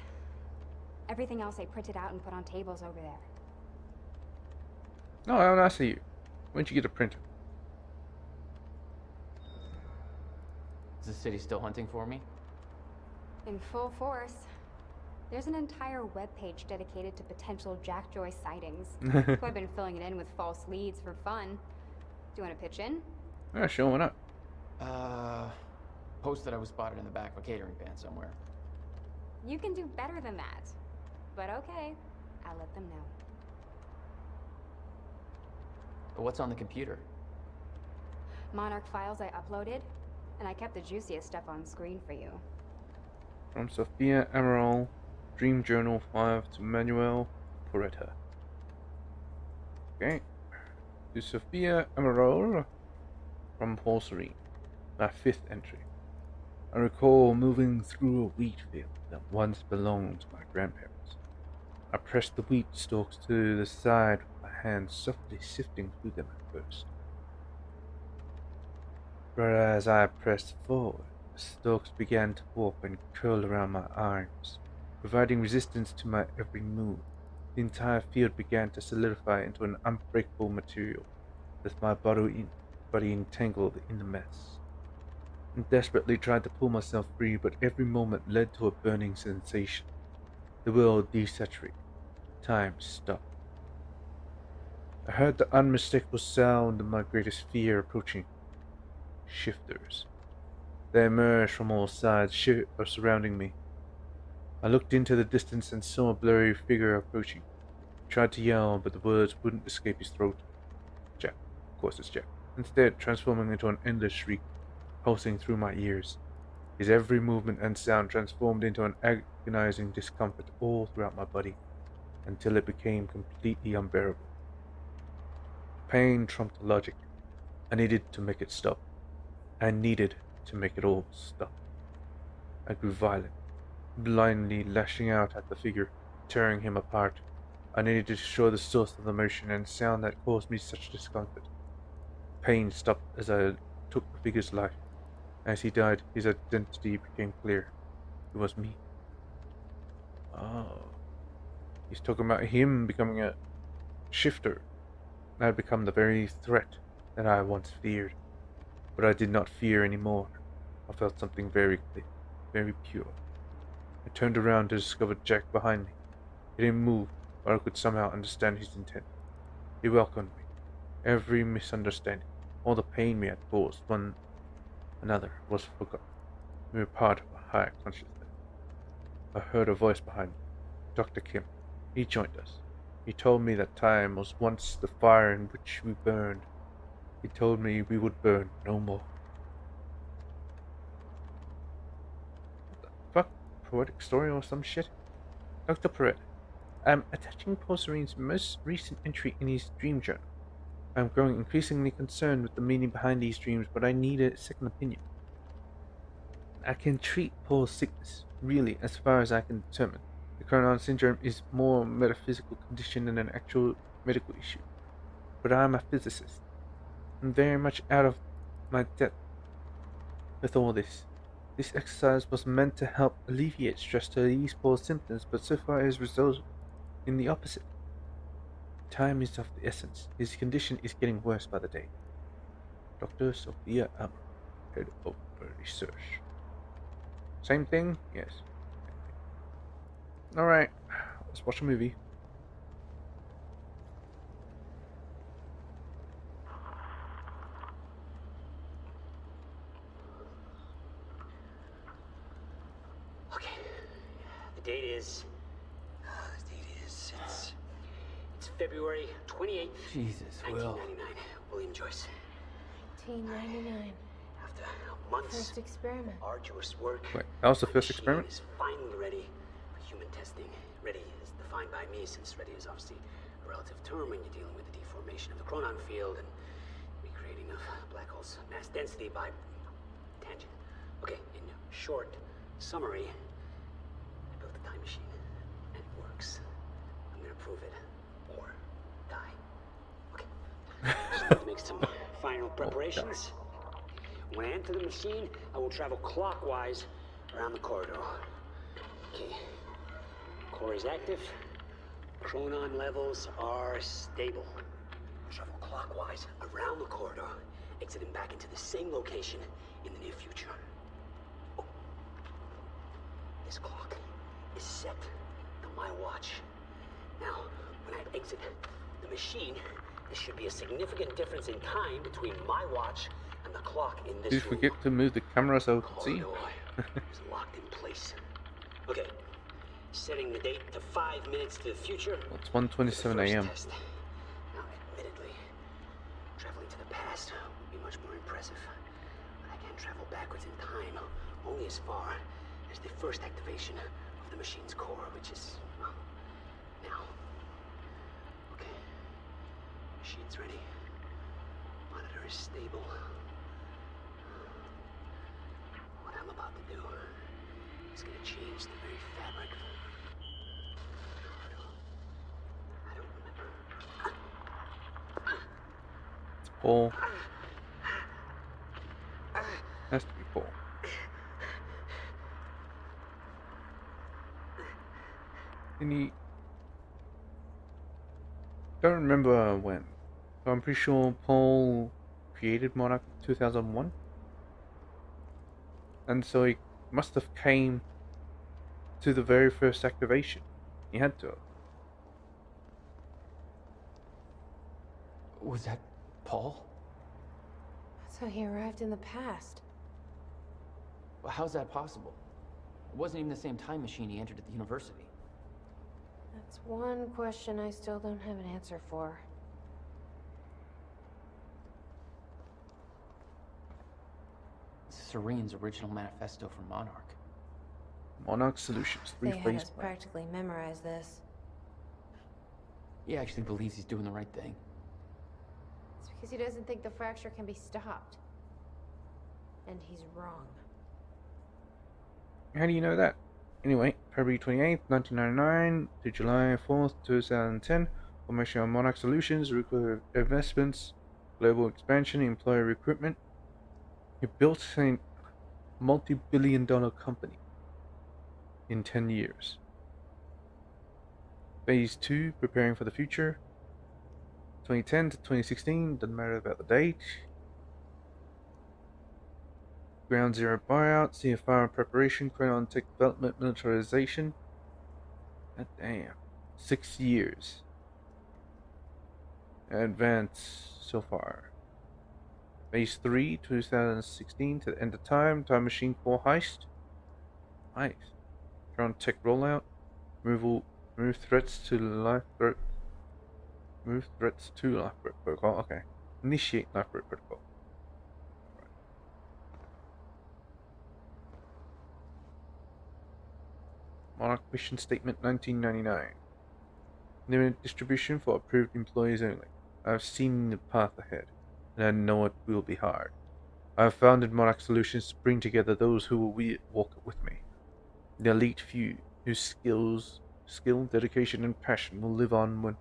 Everything else I printed out and put on tables over there. Oh, I see you. When'd you get a printer? Is the city still hunting for me? In full force. There's an entire webpage dedicated to potential Jack Joyce sightings. So I've been filling it in with false leads for fun. Do you want to pitch in? Yeah, sure, why not? Post that I was spotted in the back of a catering van somewhere. You can do better than that. But okay, I'll let them know. What's on the computer? Monarch files I uploaded, and I kept the juiciest stuff on screen for you. From Sophia Amaral, Dream Journal 5 to Manuel Porretta. Okay. To Sophia Amaral from Paul Serene. My 5th entry. I recall moving through a wheat field that once belonged to my grandparents. I pressed the wheat stalks to the side with my hands softly sifting through them at first. But as I pressed forward, the stalks began to warp and curl around my arms, providing resistance to my every move. The entire field began to solidify into an unbreakable material, with my body entangled in the mess. I desperately tried to pull myself free, but every moment led to a burning sensation. The world desaturated. Time stopped. I heard the unmistakable sound of my greatest fear approaching. Shifters. They emerged from all sides, surrounding me. I looked into the distance and saw a blurry figure approaching. I tried to yell, but the words wouldn't escape his throat. Jack. Of course it's Jack. Instead, transforming into an endless shriek, pulsing through my ears. His every movement and sound transformed into an agonizing discomfort all throughout my body, until it became completely unbearable. Pain trumped logic. I needed to make it stop. I needed to make it all stop. I grew violent, blindly lashing out at the figure, tearing him apart. I needed to destroy the source of the motion and sound that caused me such discomfort. Pain stopped as I took the figure's life. As he died, his identity became clear. It was me. Oh. He's talking about him becoming a shifter. I had become the very threat that I once feared. But I did not fear anymore. I felt something very clear, very pure. I turned around to discover Jack behind me. He didn't move, but I could somehow understand his intent. He welcomed me. Every misunderstanding, all the pain we had caused one another was forgotten. We were part of a higher consciousness. I heard a voice behind me. Dr. Kim. He joined us. He told me that time was once the fire in which we burned. He told me we would burn no more. What the fuck? Poetic story or some shit? Dr. Perret, I'm attaching Paul Serene's most recent entry in his dream journal. I'm growing increasingly concerned with the meaning behind these dreams, but I need a second opinion. I can treat Paul's sickness, really, as far as I can determine. The Cronon syndrome is more a metaphysical condition than an actual medical issue. But I'm a physicist. I'm very much out of my depth with all this. This exercise was meant to help alleviate stress to ease Paul's symptoms, but so far it has resulted in the opposite. Time is of the essence. His condition is getting worse by the day. Dr. Sophia Amr, head of research. Same thing? Yes. Alright, let's watch a movie. Okay. The date is... It's February 28th, Jesus, Will. 1999. William Joyce. 1999. After months First experiment. of arduous work, Wait, that was the my first machine experiment? is finally ready for human testing. Ready is defined by me, since ready is obviously a relative term when you're dealing with the deformation of the Cronon field and recreating of black holes' mass density by tangent. Okay, in short summary, I built a time machine, and it works. I'm gonna prove it, or die. Okay, just need to make some final preparations. When I enter the machine, I will travel clockwise around the corridor. Okay. Core is active. Chronon levels are stable. Travel clockwise around the corridor, exiting back into the same location in the near future. Oh. This clock is set to my watch. Now, when I exit the machine, there should be a significant difference in time between my watch and the clock in this Did you forget to move the camera so I could see? is locked in place. Okay, Setting the date to 5 minutes to the future. Well, it's 1:27 a.m. Now, admittedly, traveling to the past would be much more impressive. But I can travel backwards in time, only as far as the first activation of the machine's core, which is, well, now. Okay. Machine's ready. Monitor is stable. What I'm about to do is going to change the very fabric of It's Paul. Has to be Paul. Don't remember when. But I'm pretty sure Paul created Monarch 2001. And so he must have came to the very first activation. He had to have. Was that Paul? So he arrived in the past. Well, how's that possible? It wasn't even the same time machine he entered at the university. That's one question I still don't have an answer for. Serene's original manifesto for Monarch. Monarch Solutions, They had three-phase us plan. practically memorize this. He actually believes he's doing the right thing. It's because he doesn't think the fracture can be stopped. And he's wrong. How do you know that? Anyway, February 28th, 1999 to July 4th, 2010, formation of Monarch Solutions, required investments, global expansion, employee recruitment. He built a multi-billion-dollar company in 10 years. Phase 2, preparing for the future. 2010 to 2016, doesn't matter about the date. Ground Zero buyout, CFR preparation, Chronon Tech development, militarization. God damn. 6 years. Advance so far. Phase 3, 2016 to the end of time. Time Machine Core heist. Nice. Chronon Tech rollout. Move threats to life threat. Move threats to life threat protocol. Okay. Initiate life threat protocol. Monarch Mission Statement 1999. Limited distribution for approved employees only. I have seen the path ahead, and I know it will be hard. I have founded Monarch Solutions to bring together those who will walk with me. The elite few, whose skill, dedication, and passion will live on when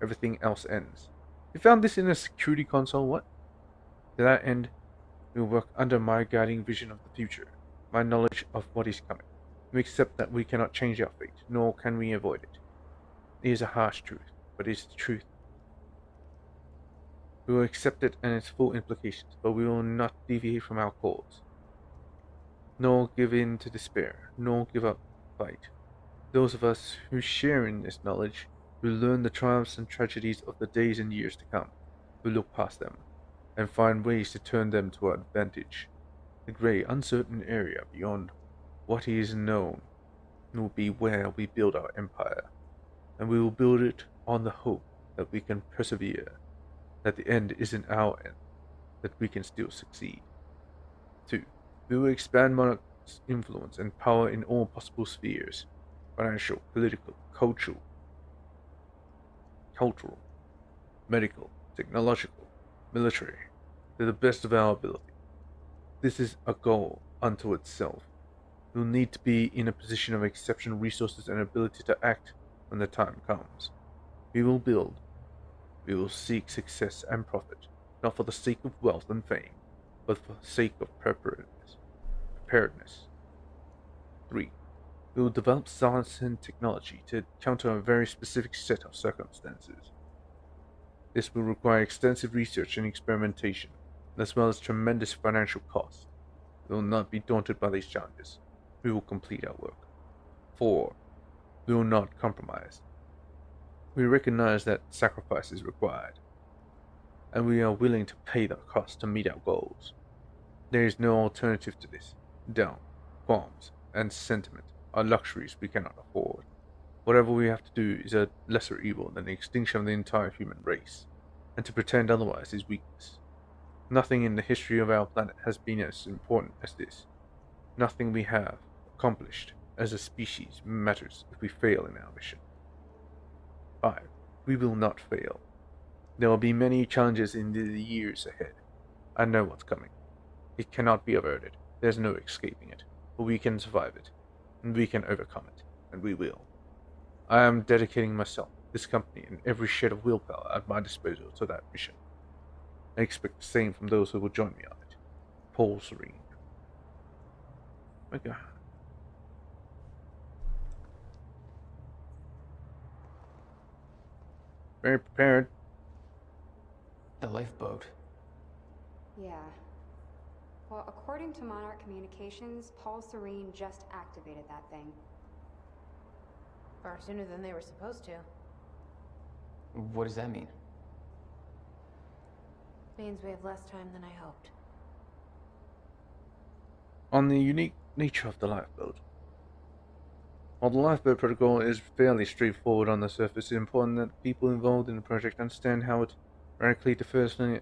everything else ends. You found this in a security console, what? To that end, we will work under my guiding vision of the future, my knowledge of what is coming. We accept that we cannot change our fate, nor can we avoid it. It is a harsh truth, but it is the truth. We will accept it and its full implications, but we will not deviate from our cause. Nor give in to despair, nor give up the fight. Those of us who share in this knowledge, who learn the triumphs and tragedies of the days and years to come, will look past them, and find ways to turn them to our advantage. The grey, uncertain area beyond what is known will be where we build our empire, and we will build it on the hope that we can persevere, that the end isn't our end, that we can still succeed. 2. We will expand Monarch's influence and power in all possible spheres: financial, political, cultural, medical, technological, military, to the best of our ability. This is a goal unto itself. We will need to be in a position of exceptional resources and ability to act when the time comes. We will build. We will seek success and profit, not for the sake of wealth and fame, but for the sake of preparedness. 3. We will develop science and technology to counter a very specific set of circumstances. This will require extensive research and experimentation, as well as tremendous financial costs. We will not be daunted by these challenges. We will complete our work. 4. We will not compromise. We recognize that sacrifice is required, and we are willing to pay the cost to meet our goals. There is no alternative to this. Doubt, qualms, and sentiment are luxuries we cannot afford. Whatever we have to do is a lesser evil than the extinction of the entire human race, and to pretend otherwise is weakness. Nothing in the history of our planet has been as important as this. Nothing we have accomplished as a species matters if we fail in our mission. 5. We will not fail. There will be many challenges in the years ahead. I know what's coming. It cannot be averted. There's no escaping it. But we can survive it. And we can overcome it. And we will. I am dedicating myself, this company, and every shred of willpower at my disposal to that mission. I expect the same from those who will join me on it. Paul Serene. My God. Very prepared. The lifeboat. Yeah. Well, according to Monarch Communications, Paul Serene just activated that thing. Far sooner than they were supposed to. What does that mean? Means we have less time than I hoped. On the unique nature of the lifeboat. While the lifeboat protocol is fairly straightforward on the surface, it's important that people involved in the project understand how it radically differs from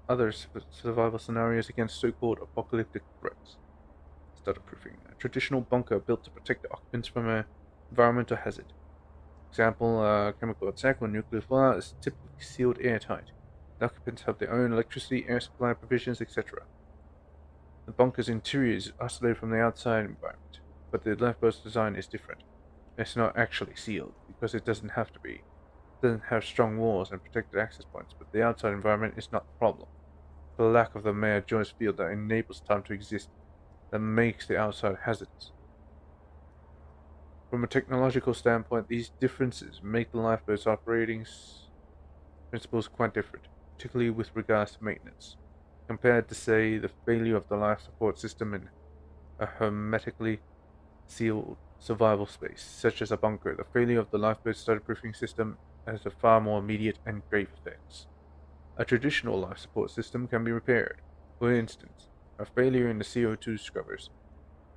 other survival scenarios against so-called apocalyptic threats. Stutterproofing, a traditional bunker built to protect the occupants from an environmental hazard. Example, chemical attack or nuclear fire is typically sealed airtight. The occupants have their own electricity, air supply provisions, etc. The bunker's interior is isolated from the outside environment, but the lifeboat's design is different. It's not actually sealed, because it doesn't have to be. It doesn't have strong walls and protected access points, but the outside environment is not the problem. The lack of the Mayor Joyce field that enables time to exist, that makes the outside hazardous. From a technological standpoint, these differences make the lifeboat's operating principles quite different, particularly with regards to maintenance. Compared to, say, the failure of the life support system in a hermetically sealed survival space, such as a bunker, the failure of the lifeboat's stutterproofing system has a far more immediate and grave effects. A traditional life support system can be repaired. For instance, a failure in the CO2 scrubbers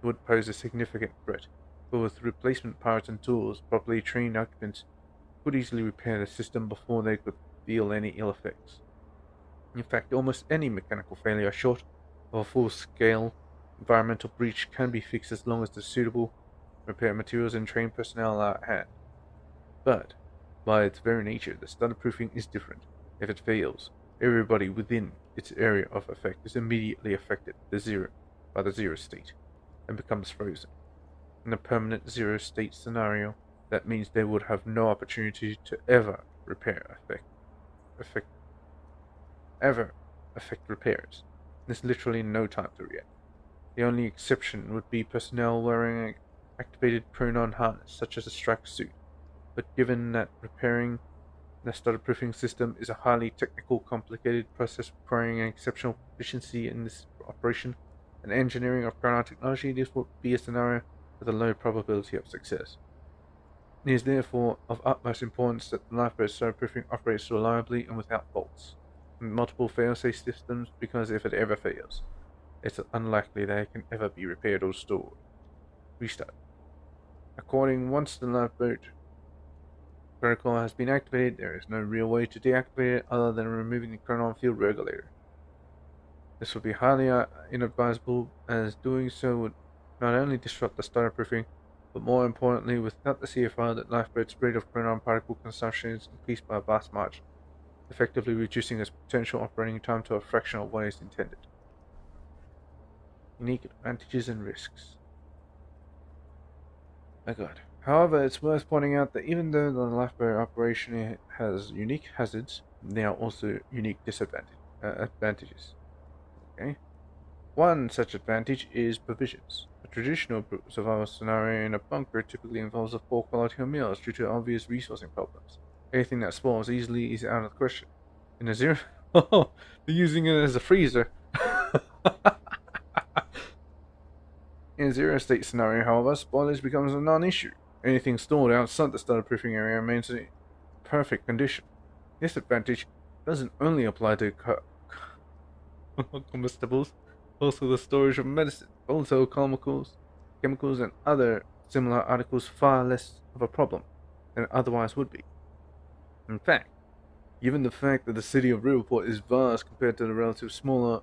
would pose a significant threat, but with replacement parts and tools, properly trained occupants could easily repair the system before they could feel any ill effects. In fact, almost any mechanical failure short of a full-scale environmental breach can be fixed as long as the suitable repair materials and trained personnel are at hand. But, by its very nature, the stutterproofing is different. If it fails, everybody within its area of effect is immediately affected by the zero state and becomes frozen. In a permanent zero state scenario, that means they would have no opportunity to ever affect repairs. There's literally no time to react. The only exception would be personnel wearing an activated pronon harness, such as a strike suit. But given that repairing the stutterproofing system is a highly technical, complicated process requiring an exceptional proficiency in this operation and engineering of pronon technology, this would be a scenario with a low probability of success. It is therefore of utmost importance that the lifeboat stutterproofing operates reliably and without faults. Multiple fail-safe systems, because if it ever fails, it's unlikely that it can ever be repaired or stored. Restart. Once the lifeboat protocol has been activated, there is no real way to deactivate it other than removing the chronon field regulator. This would be highly inadvisable, as doing so would not only disrupt the stutterproofing, but more importantly, without the CFR, that lifeboat's rate of chronon particle consumption is increased by a vast margin, effectively reducing its potential operating time to a fraction of what is intended. Unique advantages and risks. My God. However, it's worth pointing out that even though the lifeboat operation has unique hazards, there are also unique advantages. Okay. One such advantage is provisions. A traditional survival scenario in a bunker typically involves a poor quality of meals due to obvious resourcing problems. Anything that spoils easily is out of the question. In a zero... Oh, they're using it as a freezer. In a zero-state scenario, however, spoilage becomes a non-issue. Anything stored outside the stutterproofing area remains in perfect condition. This advantage doesn't only apply to combustibles, also the storage of medicine, volatile chemicals, and other similar articles far less of a problem. than it otherwise would be. In fact, given the fact that the city of Riverport is vast compared to the relative small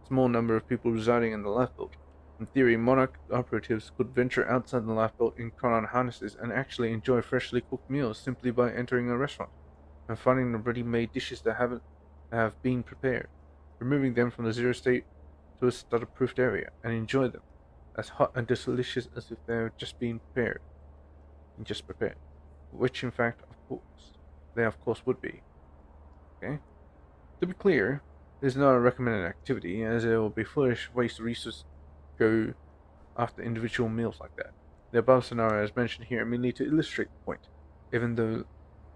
number of people residing in the lifeboat, in theory, Monarch operatives could venture outside the lifeboat in Chronon harnesses and actually enjoy freshly cooked meals simply by entering a restaurant and finding the ready-made dishes that have been prepared, removing them from the zero state to a starter-proofed area, and enjoy them as hot and delicious as if they had just been prepared, which in fact, they of course would be. Okay? To be clear, this is not a recommended activity, as it will be foolish to waste resources go after individual meals like that. The above scenario is mentioned here merely to illustrate the point. Even though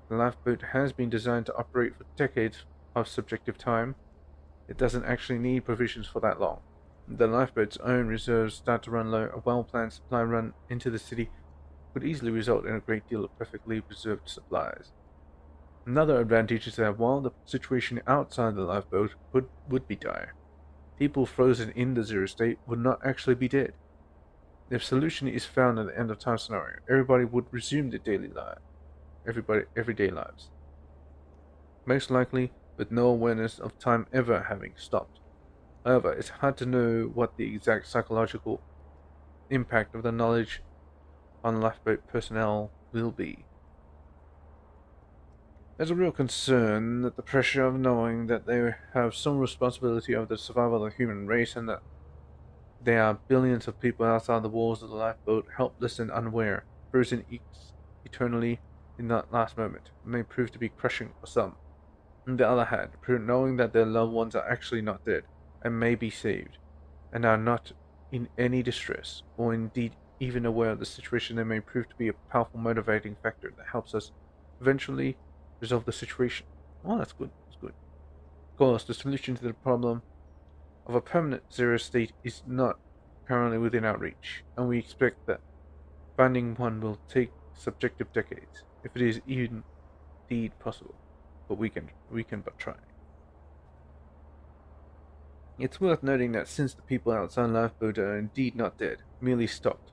the lifeboat has been designed to operate for decades of subjective time, it doesn't actually need provisions for that long. The lifeboat's own reserves start to run low. A well-planned supply run into the city could easily result in a great deal of perfectly preserved supplies. Another advantage is that while the situation outside the lifeboat would be dire, people frozen in the zero state would not actually be dead. If solution is found at the end of time scenario, everybody would resume their everyday lives. Most likely with no awareness of time ever having stopped. However, it's hard to know what the exact psychological impact of the knowledge on lifeboat personnel will be. There's a real concern that the pressure of knowing that they have some responsibility over the survival of the human race and that there are billions of people outside the walls of the lifeboat, helpless and unaware, frozen eternally in that last moment, may prove to be crushing for some. On the other hand, knowing that their loved ones are actually not dead and may be saved, and are not in any distress, or indeed even aware of the situation, they may prove to be a powerful motivating factor that helps us eventually resolve the situation. Oh, that's good. That's good. Of course, the solution to the problem of a permanent zero state is not currently within our reach, and we expect that finding one will take subjective decades, if it is indeed possible. But we can but try. It's worth noting that since the people outside Lifeboat are indeed not dead, merely stopped,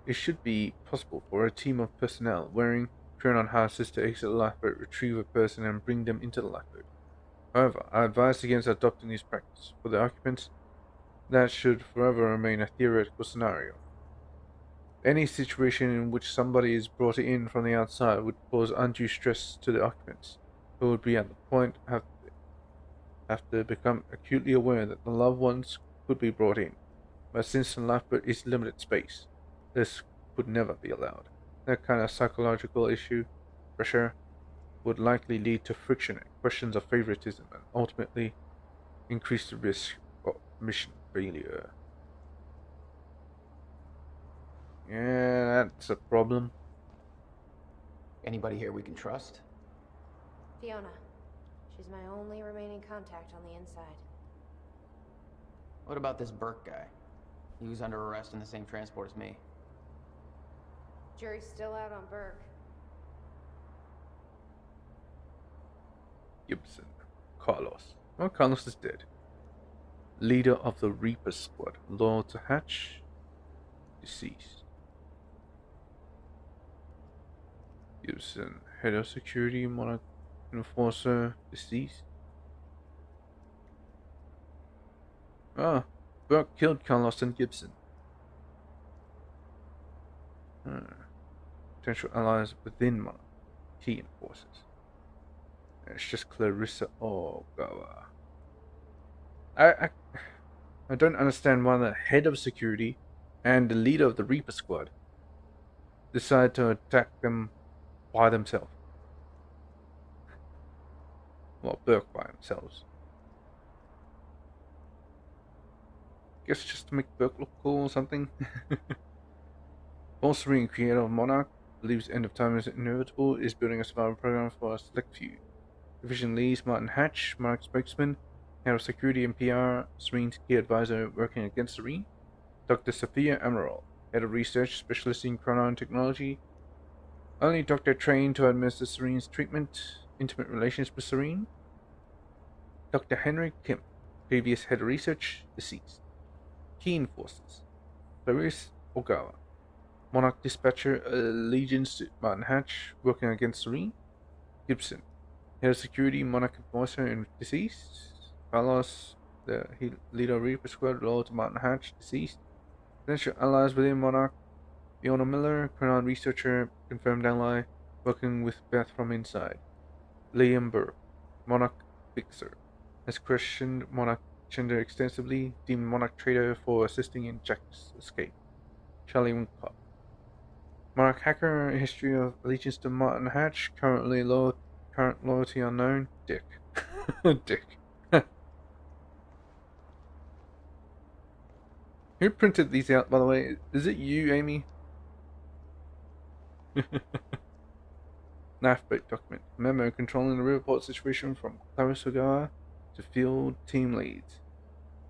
it should be possible for a team of personnel wearing Chronon harnesses to exit the lifeboat, retrieve a person, and bring them into the lifeboat. However, I advise against adopting this practice. For the occupants, that should forever remain a theoretical scenario. Any situation in which somebody is brought in from the outside would cause undue stress to the occupants, who would be at the point have to become acutely aware that the loved ones could be brought in. But since the lifeboat is limited space, this could never be allowed. That kind of psychological pressure, would likely lead to friction and questions of favoritism, and ultimately increase the risk of mission failure. Yeah, that's a problem. Anybody here we can trust? Fiona. She's my only remaining contact on the inside. What about this Burke guy? He was under arrest in the same transport as me. Jury's still out on Burke. Gibson. Carlos. Well, Carlos is dead. Leader of the Reaper Squad. Loyal to Hatch. Deceased. Gibson. Head of Security. Monarch Enforcer. Deceased. Ah, Burke killed Carlos and Gibson. Potential allies within Monarch. Key Enforcers. It's just Clarissa Ogawa. I don't understand why the head of security and the leader of the Reaper Squad decide to attack them by themselves. Well, Burke by themselves. Guess just to make Burke look cool or something. Paul Serene, creator of Monarch, believes end of time is inevitable, is building a survival program for a select few. Division Lee's Martin Hatch, Monarch spokesman, head of security and PR, Serene's key advisor working against Serene. Dr. Sophia Amaral, head of research, specialist in chronon technology. Only doctor trained to administer Serene's treatment, intimate relations with Serene. Dr. Henry Kim, previous head of research, deceased. Key Enforcers, Clarice Ogawa, Monarch Dispatcher, Allegiance to Martin Hatch, working against Serene. Gibson, Head of Security, Monarch Advisor and deceased. Carlos, the leader of Reaper Squad, loyal to Martin Hatch, deceased. Potential allies within Monarch, Fiona Miller, Crown researcher, confirmed ally, working with Beth from inside. Liam Burke, Monarch Fixer, has questioned Monarch gender extensively, deemed Monarch traitor for assisting in Jack's escape. Charlie Wincott, Monarch hacker, history of allegiance to Martin Hatch, current loyalty unknown. Dick. Dick. Who printed these out, by the way? Is it you, Amy? Lifeboat document. Memo controlling the Riverport situation from Clarissa Ogawa to field team leads.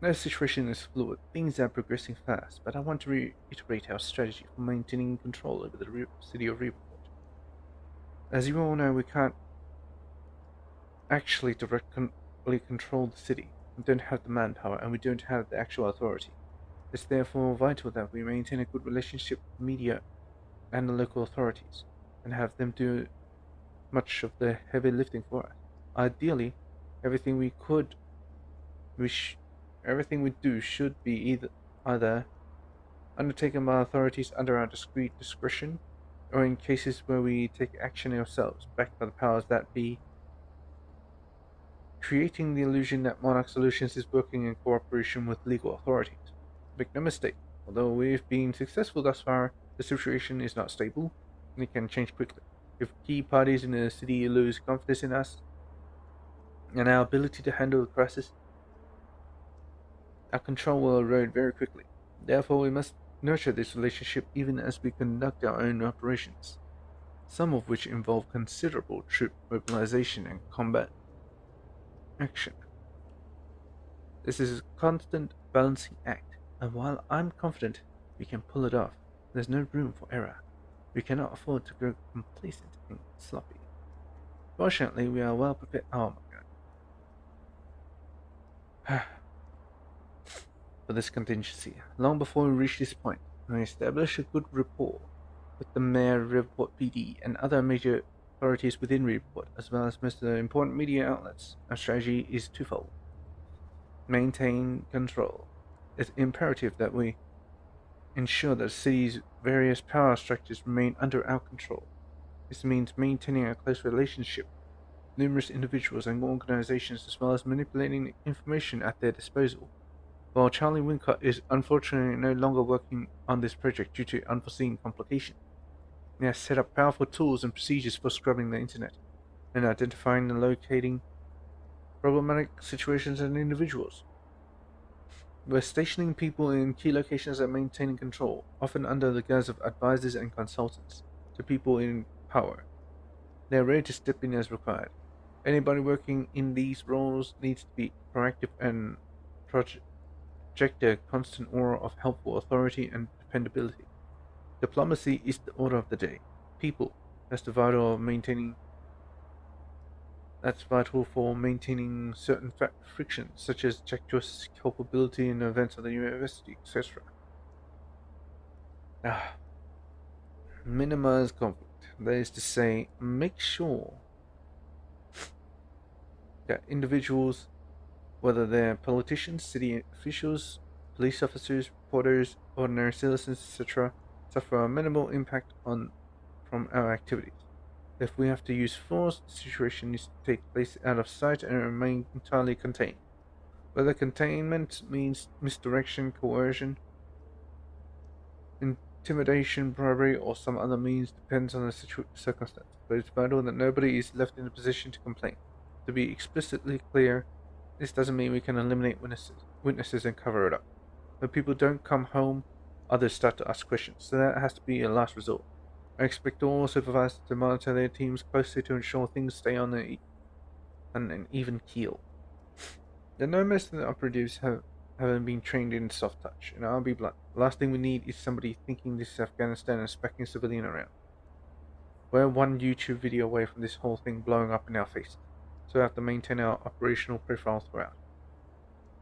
No situation is fluid. Things are progressing fast, but I want to reiterate our strategy for maintaining control over the city of Riverport. As you all know, we can't actually directly control the city. We don't have the manpower, and we don't have the actual authority. It's therefore vital that we maintain a good relationship with the media and the local authorities, and have them do much of the heavy lifting for us. Ideally, everything we do should be either undertaken by authorities under our discreet discretion, or in cases where we take action ourselves, backed by the powers that be, creating the illusion that Monarch Solutions is working in cooperation with legal authorities. Make no mistake, although we've been successful thus far, the situation is not stable, and it can change quickly. If key parties in the city lose confidence in us and our ability to handle the crisis, our control will erode very quickly. Therefore, we must nurture this relationship even as we conduct our own operations, some of which involve considerable troop mobilization and combat action. This is a constant balancing act, and while I'm confident we can pull it off, there's no room for error. We cannot afford to grow complacent and sloppy. Fortunately, we are well prepared. Oh my god. For this contingency, long before we reach this point, we establish a good rapport with the Mayor of Riverport PD and other major authorities within Riverport, as well as most of the important media outlets. Our strategy is twofold. Maintain control. It's imperative that we ensure that the city's various power structures remain under our control. This means maintaining a close relationship with numerous individuals and organizations, as well as manipulating information at their disposal. While Charlie Wincott is unfortunately no longer working on this project due to unforeseen complications, he has set up powerful tools and procedures for scrubbing the internet and identifying and locating problematic situations and individuals. We're stationing people in key locations and maintaining control, often under the guise of advisors and consultants, to people in power. They are ready to step in as required. Anybody working in these roles needs to be proactive and project a constant aura of helpful authority and dependability. Diplomacy is the order of the day. People, that's vital for maintaining certain frictions, such as Jack Joyce's culpability in the events of the university, etc. Minimize conflict. That is to say, make sure that individuals, whether they're politicians, city officials, police officers, reporters, ordinary citizens, etc., suffer a minimal impact from our activities. If we have to use force, the situation needs to take place out of sight and remain entirely contained. Whether containment means misdirection, coercion, intimidation, bribery, or some other means depends on the circumstance, but it's vital that nobody is left in a position to complain. To be explicitly clear, this doesn't mean we can eliminate witnesses and cover it up. When people don't come home, others start to ask questions, so that has to be a last resort. I expect all supervisors to monitor their teams closely to ensure things stay on an even keel. I know most of the operatives haven't been trained in soft touch, and I'll be blunt. The last thing we need is somebody thinking this is Afghanistan and specking civilian around. We're one YouTube video away from this whole thing blowing up in our faces, so we have to maintain our operational profile throughout.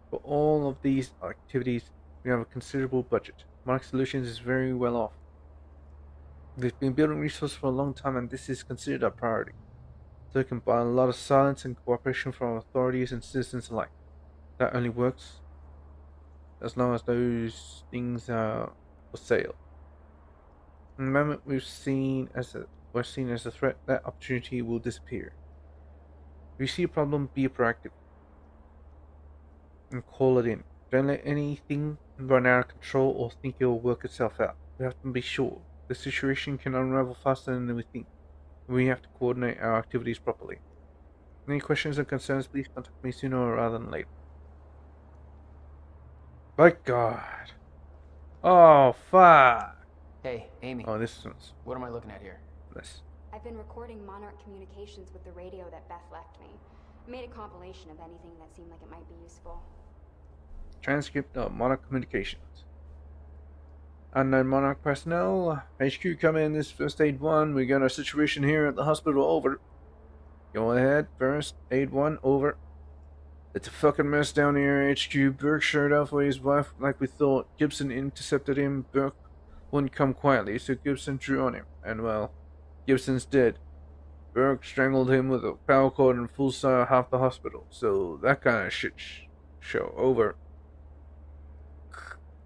For all of these activities, we have a considerable budget. Monarch Solutions is very well off. We've been building resources for a long time, and this is considered a priority. So we can buy a lot of silence and cooperation from authorities and citizens alike. That only works as long as those things are for sale. The moment we're seen as a threat, that opportunity will disappear. If you see a problem, be proactive and call it in. Don't let anything run out of control or think it will work itself out. We have to be sure. The situation can unravel faster than we think. We have to coordinate our activities properly. Any questions or concerns, please contact me sooner rather than later. My God. Oh, fuck. Hey, Amy. Oh, this one's... What am I looking at here? This. I've been recording Monarch communications with the radio that Beth left me. I made a compilation of anything that seemed like it might be useful. Transcript of Monarch communications. Unknown Monarch personnel. HQ, come in. This First Aid 1. We got our situation here at the hospital. Over. Go ahead. First Aid 1. Over. It's a fucking mess down here, HQ. Burke showed up for his wife like we thought. Gibson intercepted him. Burke wouldn't come quietly, so Gibson drew on him. And well, Gibson's dead. Burke strangled him with a power cord and full sight half the hospital. So that kind of shit show. Over.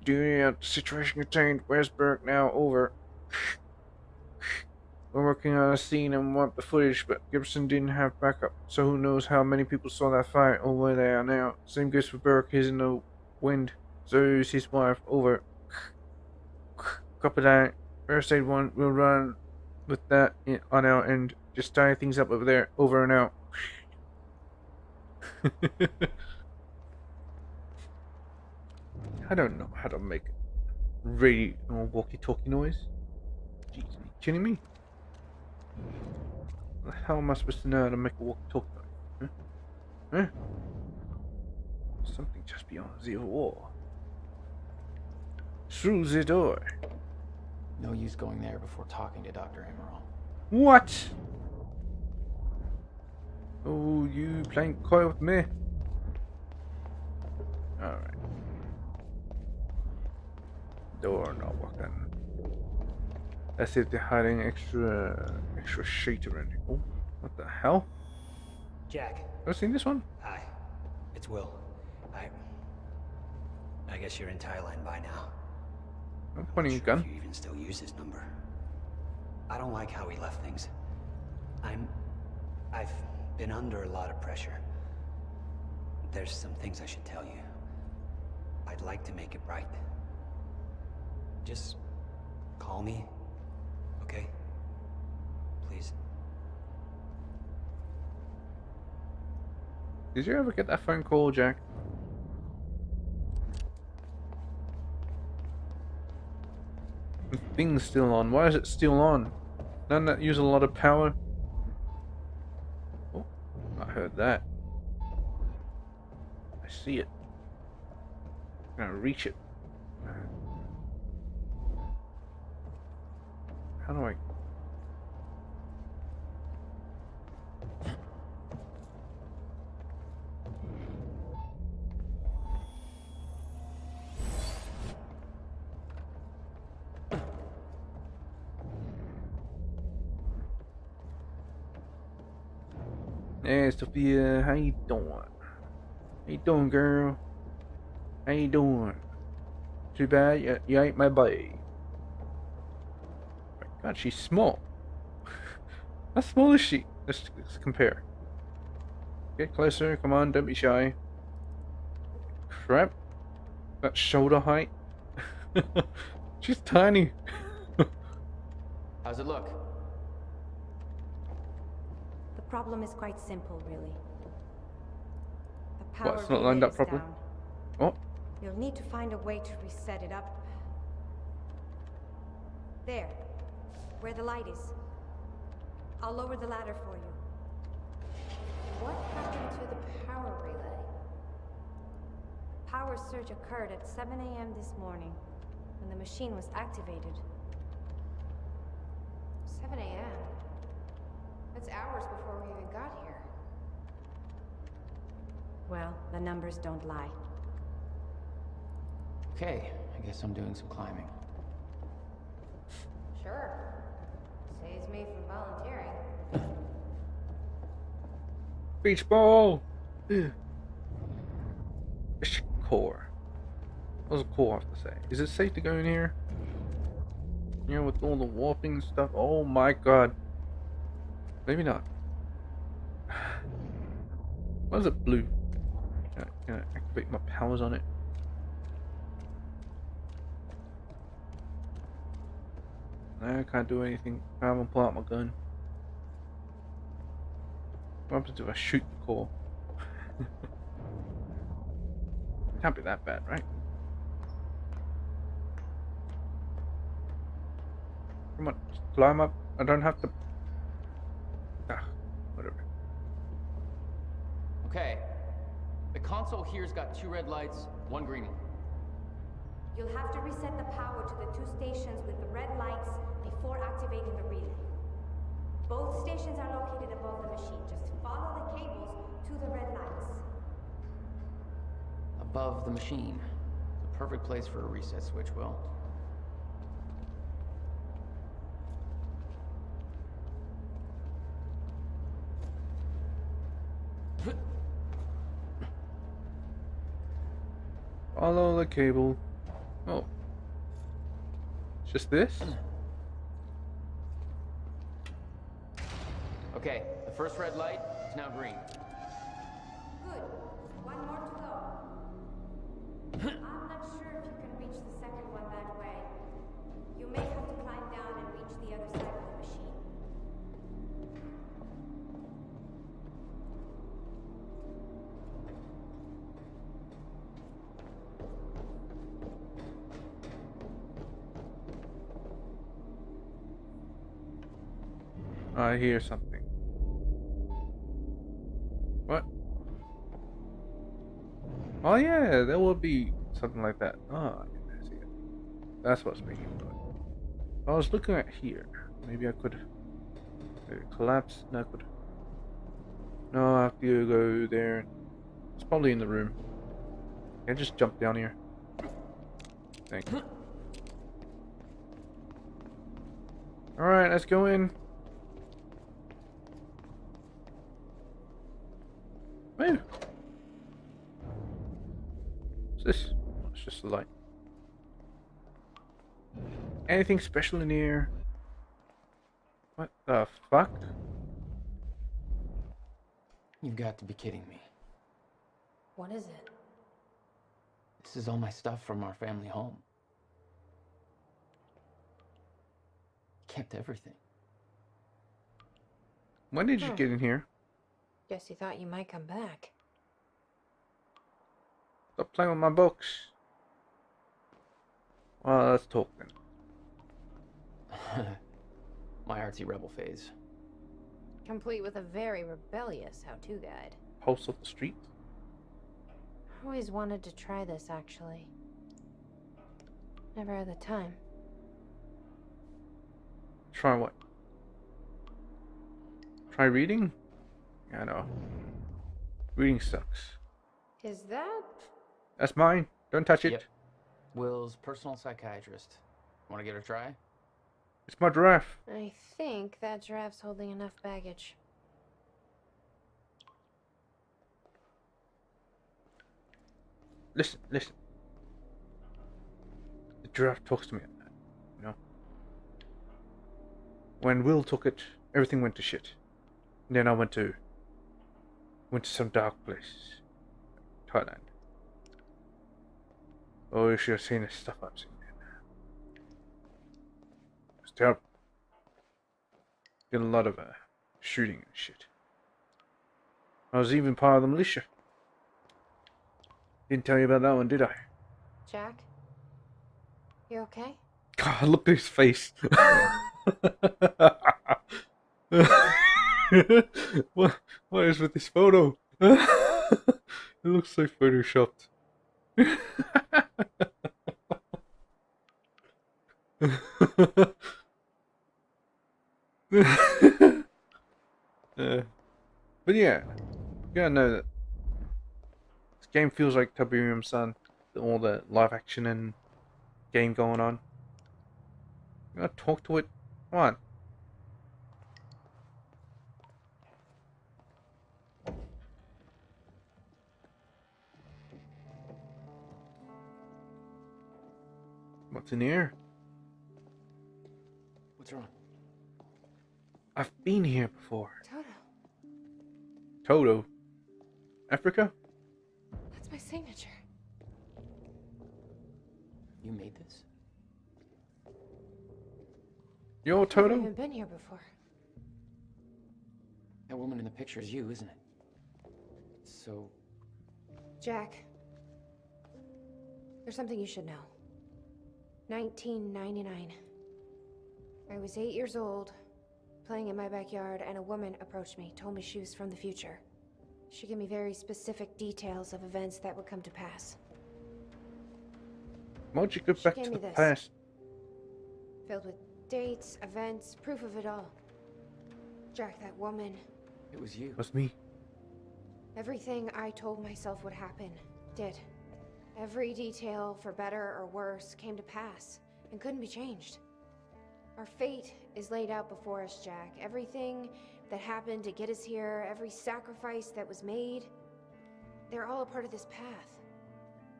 Duty situation contained. Where's Burke now? Over. We're working on a scene and want the footage, but Gibson didn't have backup, so who knows how many people saw that fight or where they are now. Same goes for Burke. He's in the wind. So is his wife. Over. Copy that. First Aid 1. We'll run with that on our end. Just tie things up over there. Over and out. I don't know how to make radio or walkie-talkie noise. Jeez, are you kidding me? How am I supposed to know how to make a walkie-talkie noise? Huh? Huh? Something just beyond the wall. Through the door. No use going there before talking to Dr. Amaral. What? Oh, you playing coy with me? Alright. Door not working. Let's see if they're hiding extra shit around here. Oh, what the hell? Jack. Ever seen this one? Hi. It's Will. I guess you're in Thailand by now. I'm pointing a gun. If you even still use his number. I don't like how he left things. I've been under a lot of pressure. There's some things I should tell you. I'd like to make it right. Just call me, okay? Please. Did you ever get that phone call, Jack? The thing's still on. Why is it still on? Doesn't that use a lot of power? Oh, I heard that. I see it. I'm gonna reach it. How do I... Hey, Sophia, how you doing? How you doing, girl? How you doing? Too bad you ain't my babe. My God, she's small. How small is she? Let's compare. Get closer, come on, don't be shy. Crap. That shoulder height. She's tiny. How's it look? The problem is quite simple, really. The power What, it's not lined relay up is properly? down. Oh. You'll need to find a way to reset it up. There, where the light is. I'll lower the ladder for you. What happened to the power relay? Power surge occurred at 7 a.m. this morning, when the machine was activated. 7 a.m.? That's hours before we even got here. Well, the numbers don't lie. Okay, I guess I'm doing some climbing. Sure. Saves me from volunteering. Beach ball! Ugh. Core. What does core have to say? Is it safe to go in here? You know, with all the warping stuff? Oh my god. Maybe not. Why is it blue? Can I activate my powers on it? I can't do anything. I haven't pulled out my gun. What happens if I shoot the core? Can't be that bad, right? Come on, just climb up. I don't have to. Ah, whatever. Okay. The console here's got 2 red lights, 1 green one. You'll have to reset the power to the 2 stations with the red lights before activating the relay. Both stations are located above the machine. Just follow the cables to the red lights. Above the machine. The perfect place for a reset switch, Will. Follow the cable. Oh. It's just this? Okay, the first red light is now green. Good. 1 more to go. I'm not sure if you can reach the second one that way. You may have to climb down and reach the other side of the machine. I hear something. What? Oh yeah, there will be something like that. Oh, I see it. That's what's making it good. I was looking at here. Maybe I could collapse. No, I could. No, I have to go there. It's probably in the room. Can I just jump down here? Thank you. Alright, let's go in. Move. What's this? Oh, it's just a light. Anything special in here? What the fuck? You've got to be kidding me. What is it? This is all my stuff from our family home. Kept everything. When did you get in here? Guess you thought you might come back. Stop playing with my books. Well, let's talk then. My artsy rebel phase. Complete with a very rebellious how-to guide. Pulse of the street? Always wanted to try this, actually. Never had the time. Try what? Try reading? Yeah, I know. Reading sucks. Is that... That's mine. Don't touch it. Yep. Will's personal psychiatrist. Want to give it a try? It's my giraffe. I think that giraffe's holding enough baggage. Listen, listen. The giraffe talks to me at that, you know? When Will took it, everything went to shit. And then I went to some dark place. Thailand. Oh, you should have seen the stuff I've seen there. It's terrible. Did a lot of shooting and shit. I was even part of the militia. Didn't tell you about that one, did I? Jack? You okay? God, look at his face. What is with this photo? It looks so photoshopped. But yeah, you gotta know that this game feels like Tiberium Sun, all the live action and game going on. You gotta talk to it. Come on. What's in here? What's wrong? I've been here before. Toto, Toto. Africa? that's my signature. You made this? You're I've never Toto? even been here before. That woman in the picture is you, isn't it? So, Jack, there's something you should know. 1999. I was 8 years old, playing in my backyard, and a woman approached me, told me she was from the future. She gave me very specific details of events that would come to pass. Why'd you go back gave to me the this. past? Filled with dates, events, proof of it all. Jack, that woman, it was you. Was me. everything I told myself would happen, did. Every detail, for better or worse, came to pass, and couldn't be changed. Our fate is laid out before us, Jack. Everything that happened to get us here, every sacrifice that was made, they're all a part of this path.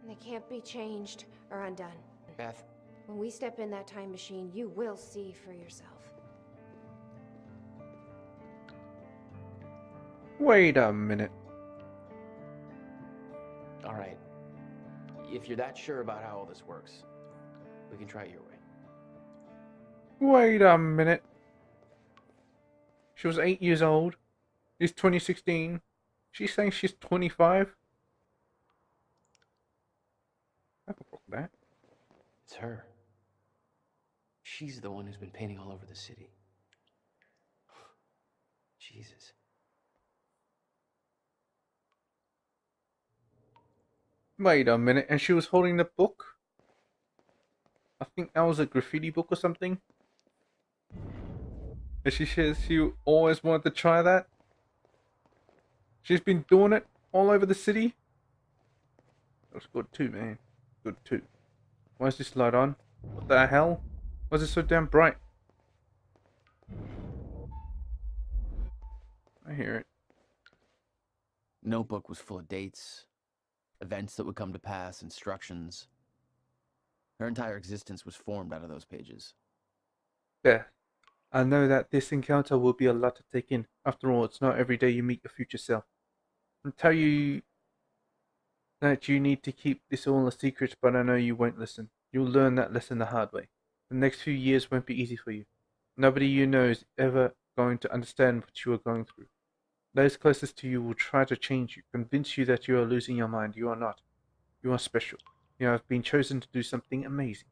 And they can't be changed or undone. Beth. When we step in that time machine, you will see for yourself. Wait a minute. All right. If you're that sure about how all this works, we can try it your way. Wait a minute. She was 8 years old. It's 2016. She's saying she's 25. I can fuck that. It's her. She's the one who's been painting all over the city. Jesus. Wait a minute. And she was holding the book? I think that was a graffiti book or something. And she says she always wanted to try that. She's been doing it all over the city. That's good too, man. Good too. Why is this light on? What the hell? Why is it so damn bright? I hear it. Notebook was full of dates, events that would come to pass, instructions. Her entire existence was formed out of those pages. Beth, I know that this encounter will be a lot to take in. After all, it's not every day you meet your future self. I'll tell you that you need to keep this all a secret, but I know you won't listen. You'll learn that lesson the hard way. The next few years won't be easy for you. Nobody you know is ever going to understand what you are going through. Those closest to you will try to change you, convince you that you are losing your mind. You are not. You are special. You have been chosen to do something amazing.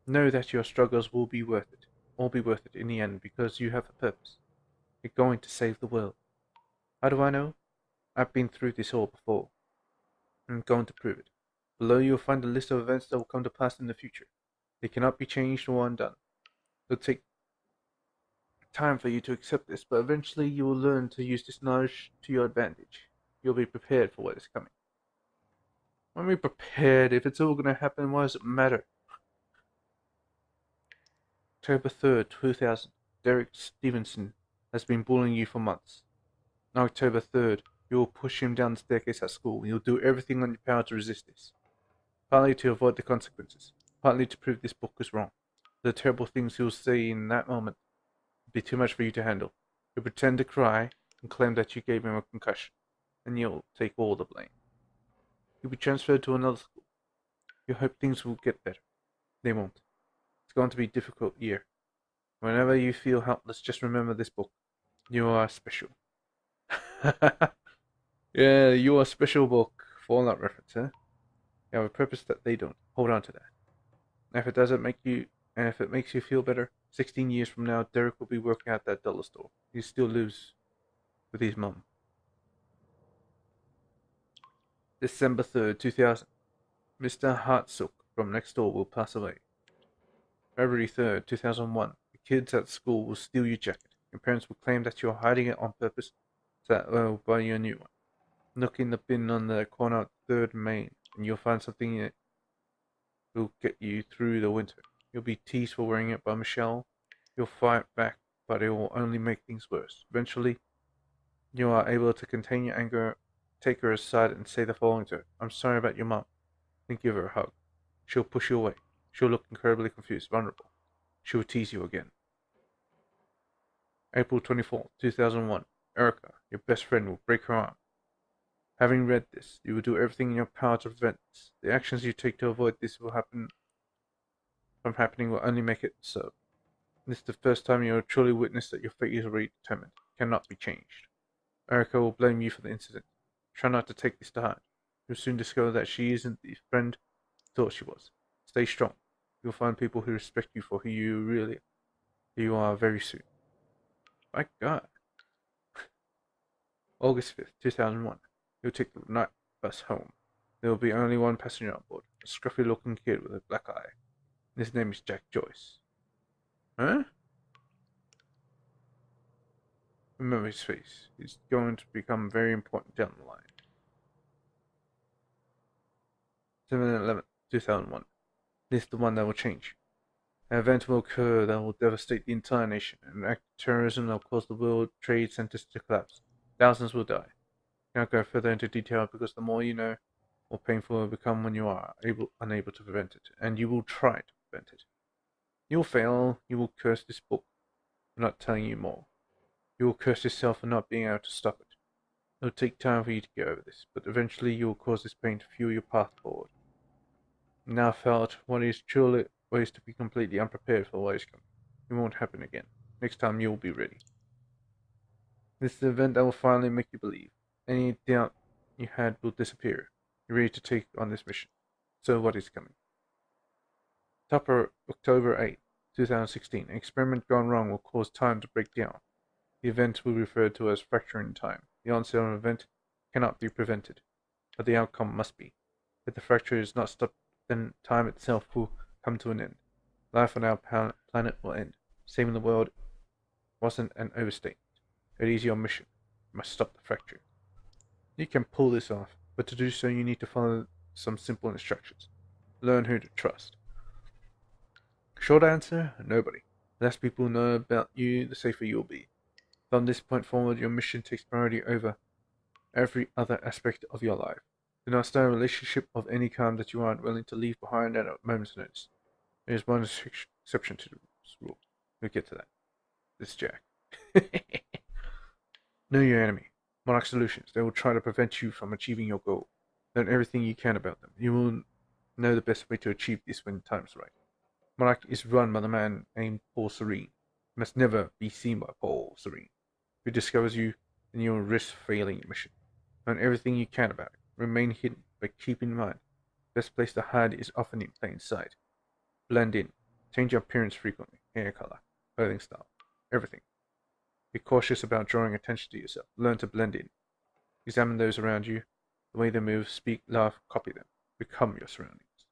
Know that your struggles will be worth it. All be worth it in the end, because you have a purpose. You're going to save the world. How do I know? I've been through this all before. I'm going to prove it. Below you'll find a list of events that will come to pass in the future. They cannot be changed or undone. It'll take time for you to accept this, but eventually you will learn to use this knowledge to your advantage. You'll be prepared for what is coming. When we're prepared, if it's all going to happen, why does it matter? October 3rd, 2000. Derek Stevenson has been bullying you for months. On October 3rd, you will push him down the staircase at school. You'll do everything on your power to resist this. Partly to avoid the consequences. Partly to prove this book is wrong. The terrible things he'll say in that moment will be too much for you to handle. You'll pretend to cry and claim that you gave him a concussion. And you'll take all the blame. You'll be transferred to another school. You hope things will get better. They won't. It's going to be a difficult year. Whenever you feel helpless, just remember this book. You are special. Yeah, you are a special book. Fallout reference, huh? You have a purpose that they don't. Hold on to that. And if it makes you feel better, 16 years from now, Derek will be working at that dollar store. He still lives with his mum. December 3rd, 2000. Mr. Hartsook from next door will pass away. February 3rd, 2001. The kids at school will steal your jacket. Your parents will claim that you're hiding it on purpose so that they'll buy you a new one. Look in the bin on the corner of 3rd Main, and you'll find something in it that will get you through the winter. You'll be teased for wearing it by Michelle. You'll fight back, but it will only make things worse. Eventually, you are able to contain your anger, take her aside, and say the following to her. I'm sorry about your mom. Then give her a hug. She'll push you away. She'll look incredibly confused, vulnerable. She will tease you again. April 24, 2001. Erica, your best friend, will break her arm. Having read this, you will do everything in your power to prevent this. The actions you take to avoid this will only make it so. This is the first time you will truly witness that your fate is already determined, cannot be changed. Erica will blame you for the incident. Try not to take this to heart. You'll soon discover that she isn't the friend you thought she was. Stay strong. You'll find people who respect you for who you are very soon. My God. August 5th, 2001. You'll take the night bus home. There will be only one passenger on board, a scruffy-looking kid with a black eye. His name is Jack Joyce. Huh? Remember his face. He's going to become very important down the line. 7/11, 2001. This is the one that will change. An event will occur that will devastate the entire nation. An act of terrorism that will cause the World Trade Centers to collapse. Thousands will die. I can't go further into detail because the more you know, the more painful it will become when you are unable to prevent it. And you will try to prevent it. You will fail. You will curse this book for not telling you more. You will curse yourself for not being able to stop it. It will take time for you to get over this, but eventually you will cause this pain to fuel your path forward. Now felt what is truly ways to be completely unprepared for what is coming. It won't happen again. Next time you will be ready. This is the event that will finally make you believe. Any doubt you had will disappear. You're ready to take on this mission. So what is coming? Topper, October 8, 2016. An experiment gone wrong will cause time to break down. The event will be referred to as fracture in time. The onset of an event cannot be prevented, but the outcome must be. If the fracture is not stopped, then time itself will come to an end. Life on our planet will end. Saving the world wasn't an overstatement. It is your mission. You must stop the fracture. You can pull this off, but to do so you need to follow some simple instructions. Learn who to trust. Short answer, nobody. The less people know about you, the safer you'll be. From this point forward, your mission takes priority over every other aspect of your life. Do not start a relationship of any kind that you aren't willing to leave behind at a moment's notice. There is one exception to this rule. We'll get to that. This is Jack. Know your enemy. Monarch Solutions. They will try to prevent you from achieving your goal. Learn everything you can about them. You will know the best way to achieve this when the time is right. Monarch is run by the man named Paul Serene. You must never be seen by Paul Serene. If he discovers you, then you will risk failing your mission. Learn everything you can about it. Remain hidden, but keep in mind, the best place to hide is often in plain sight. Blend in. Change your appearance frequently. Hair color, clothing style, everything. Be cautious about drawing attention to yourself. Learn to blend in. Examine those around you. The way they move, speak, laugh, copy them. Become your surroundings.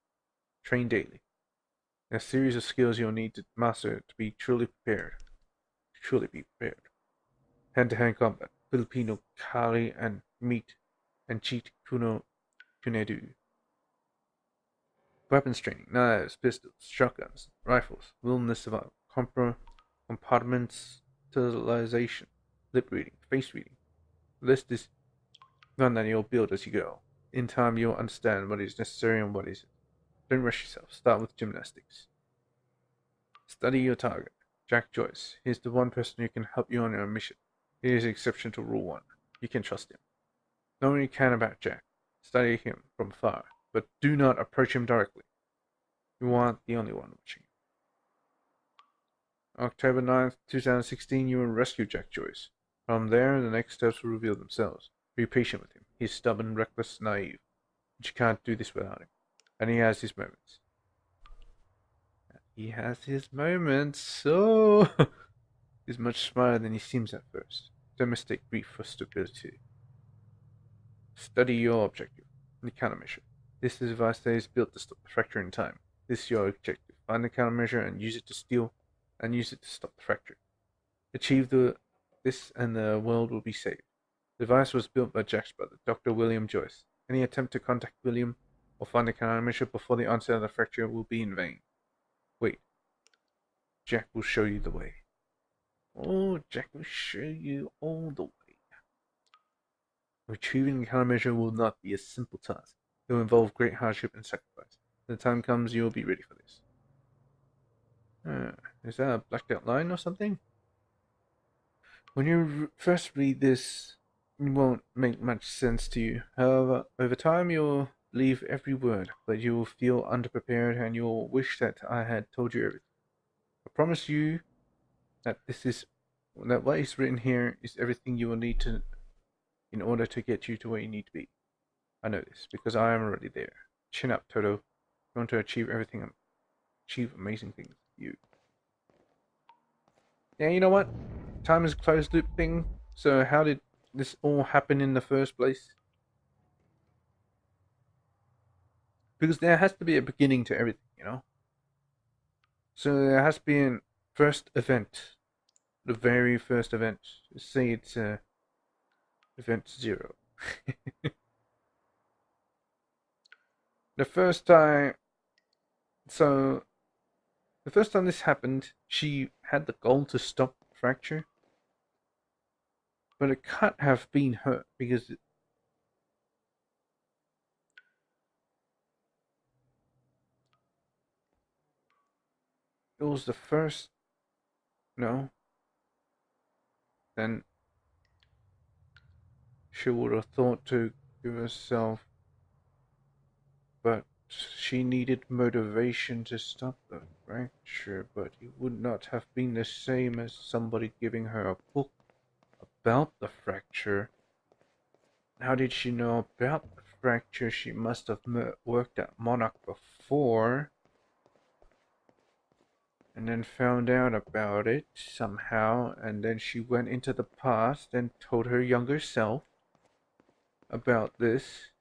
Train daily. There are a series of skills you'll need to master to be truly prepared. Hand-to-hand combat. Filipino Kali and Meet and Cheat Kuno Kunedu. Weapons training. Knives, pistols, shotguns, rifles, wilderness survival, compartmentalization, lip reading, face reading. The list is one that you'll build as you go. In time, you'll understand what is necessary and what isn't. Don't rush yourself. Start with gymnastics. Study your target. Jack Joyce. He's the one person who can help you on your mission. He is the exception to Rule 1. You can trust him. Know what you can about Jack. Study him from afar, but do not approach him directly. You aren't the only one watching. October 9th, 2016, you will rescue Jack Joyce. From there, the next steps will reveal themselves. Be patient with him. He's stubborn, reckless, naive. But you can't do this without him. And he has his moments. So he's much smarter than he seems at first. Don't mistake grief for stupidity. Study your objective. The countermeasure. This device is built to stop the fracture in time. This is your objective. Find the countermeasure and use it to stop the fracture. Achieve this and the world will be saved. The device was built by Jack's brother, Dr. William Joyce. Any attempt to contact William or find the countermeasure before the onset of the fracture will be in vain. Wait. Jack will show you the way. Oh, Jack will show you all the way. Retrieving the countermeasure will not be a simple task. It will involve great hardship and sacrifice. When the time comes, you will be ready for this. Is that a blacked out line or something? When you first read this, it won't make much sense to you. However, over time you'll believe every word, but you'll feel underprepared and you'll wish that I had told you everything. I promise you that what is written here is everything you will need to in order to get you to where you need to be. I know this because I am already there. Chin up, Toto. You want to achieve amazing things. You. Yeah, you know what? Time is a closed loop thing. So how did this all happen in the first place? Because there has to be a beginning to everything, you know? So there has to be a first event. The very first event. Say it's event 0. The first time this happened, she had the goal to stop Fracture. But it can't have been her because it was the first. No. Then she would have thought to give herself. But she needed motivation to stop the fracture, but it would not have been the same as somebody giving her a book about the fracture. How did she know about the fracture? She must have worked at Monarch before. And then found out about it somehow, and then she went into the past and told her younger self about this,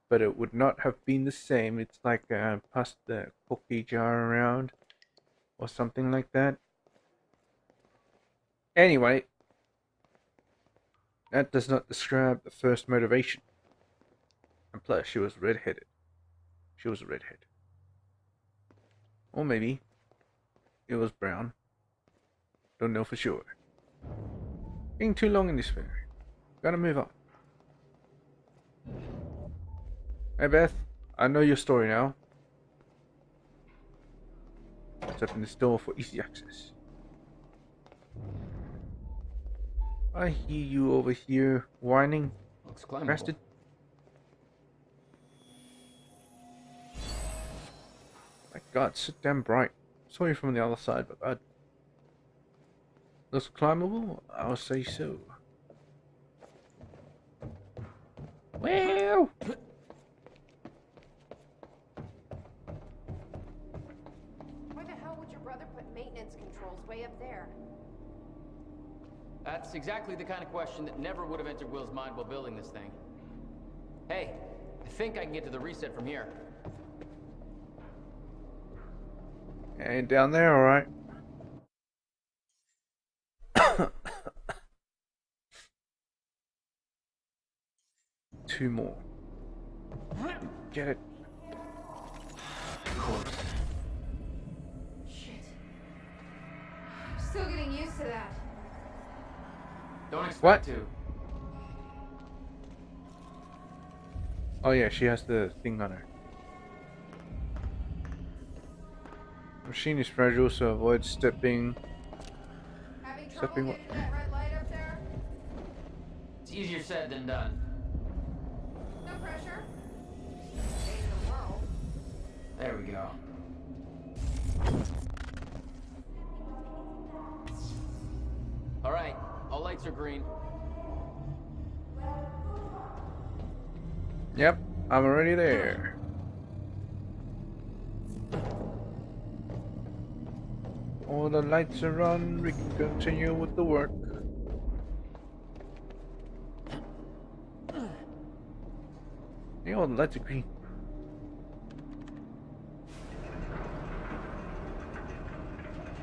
but it would not have been the same. It's like passed the cookie jar around or something like that. Anyway, that does not describe the first motivation. And plus, she was redheaded. She was a redhead. Or maybe it was brown. Don't know for sure. Being too long in this film. Gotta move on. Hey Beth, I know your story now. Let's open this door for easy access. I hear you over here whining. Looks climbable. Rested. My God, so damn bright. Saw you from the other side, but looks climbable? I'll say so. Well. Why the hell would your brother put maintenance controls way up there? That's exactly the kind of question that never would have entered Will's mind while building this thing. Hey, I think I can get to the reset from here. And down there, alright. Two more. Get it. Of course. Shit. I'm still getting used to that. Don't expect What? to. Oh yeah, she has the thing on her. The machine is fragile, so avoid stepping. Stepping what? That red light up there? It's easier said than done. No pressure. Ain't the world. There we go. All right, all lights are green. Yep, I'm already there. All the lights are on, we can continue with the work. Yeah, all the lights are green.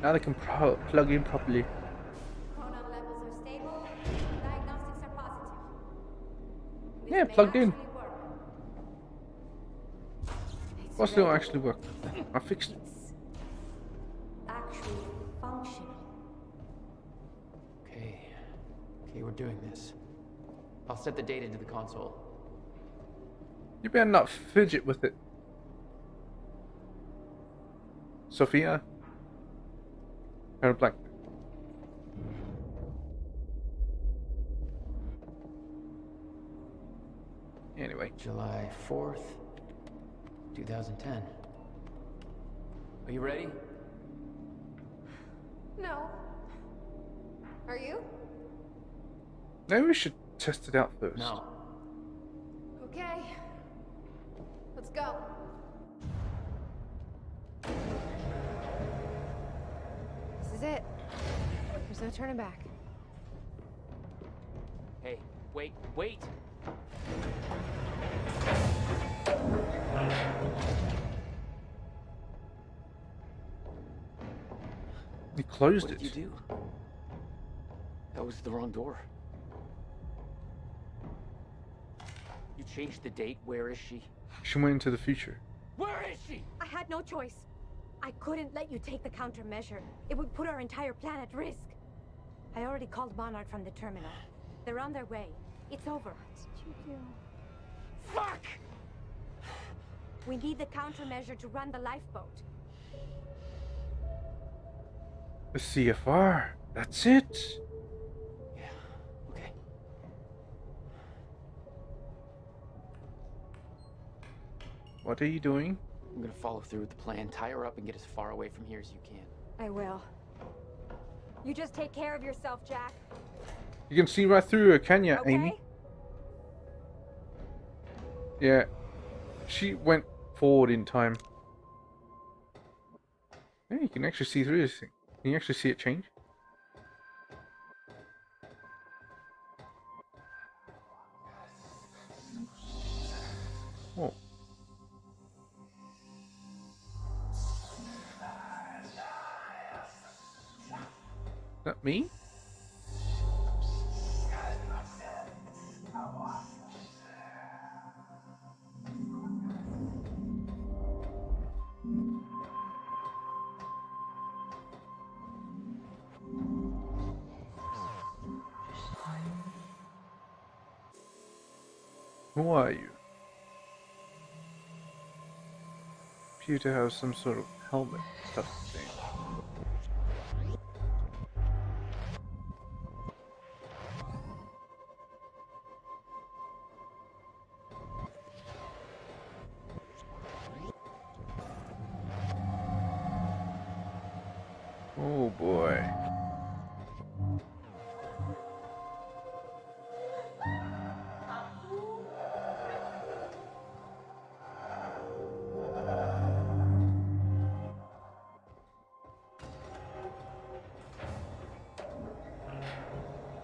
Now they can plug in properly. Chronon levels are stable. Diagnostics are positive. This Yeah, may plugged in. actually work. It's What's still ready. actually work? I fixed it. Actually functional. Okay, we're doing this. I'll set the data to the console. You better not fidget with it. Sophia? Out of black. Anyway. July 4th, 2010. Are you ready? No. Are you? Maybe we should test it out first. No. Okay. Let's go. This is it. There's no turning back. Hey, wait, wait! He closed What it. did you do? That was the wrong door. You changed the date. Where is she? She went into the future. Where is she? I had no choice. I couldn't let you take the countermeasure. It would put our entire plan at risk. I already called Monarch from the terminal. They're on their way. It's over. What did you do? Fuck! We need the countermeasure to run the lifeboat. The CFR. That's it. Yeah, okay. What are you doing? I'm gonna follow through with the plan. Tie her up and get as far away from here as you can. I will. You just take care of yourself, Jack. You can see right through her, can you, Okay? Amy? Yeah. She went forward in time. Yeah, you can actually see through this thing. Can you actually see it change? Oh. Is that me? Who are you? Appear to have some sort of helmet stuff thing. Oh boy.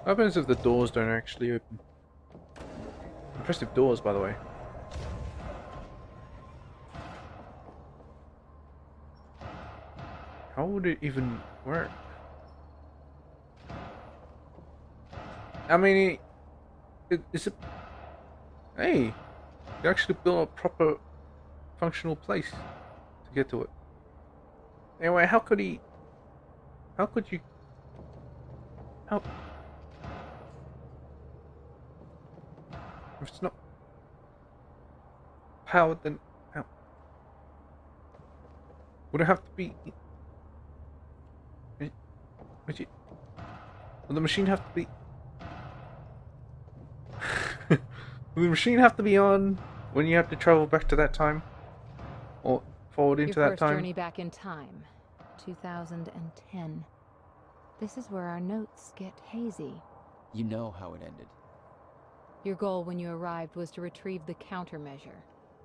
What happens if the doors don't actually open? Impressive doors, by the way. How would it even work? I mean, is it... Hey! You actually built a proper functional place to get to it. Anyway, how could he... How could you... How... If it's not powered, then how? Would it have to be? Would the machine have to be? Will the machine have to be on when you have to travel back to that time, or forward into Your that first time? journey back in time, 2010. This is where our notes get hazy. You know how it ended. Your goal when you arrived was to retrieve the countermeasure.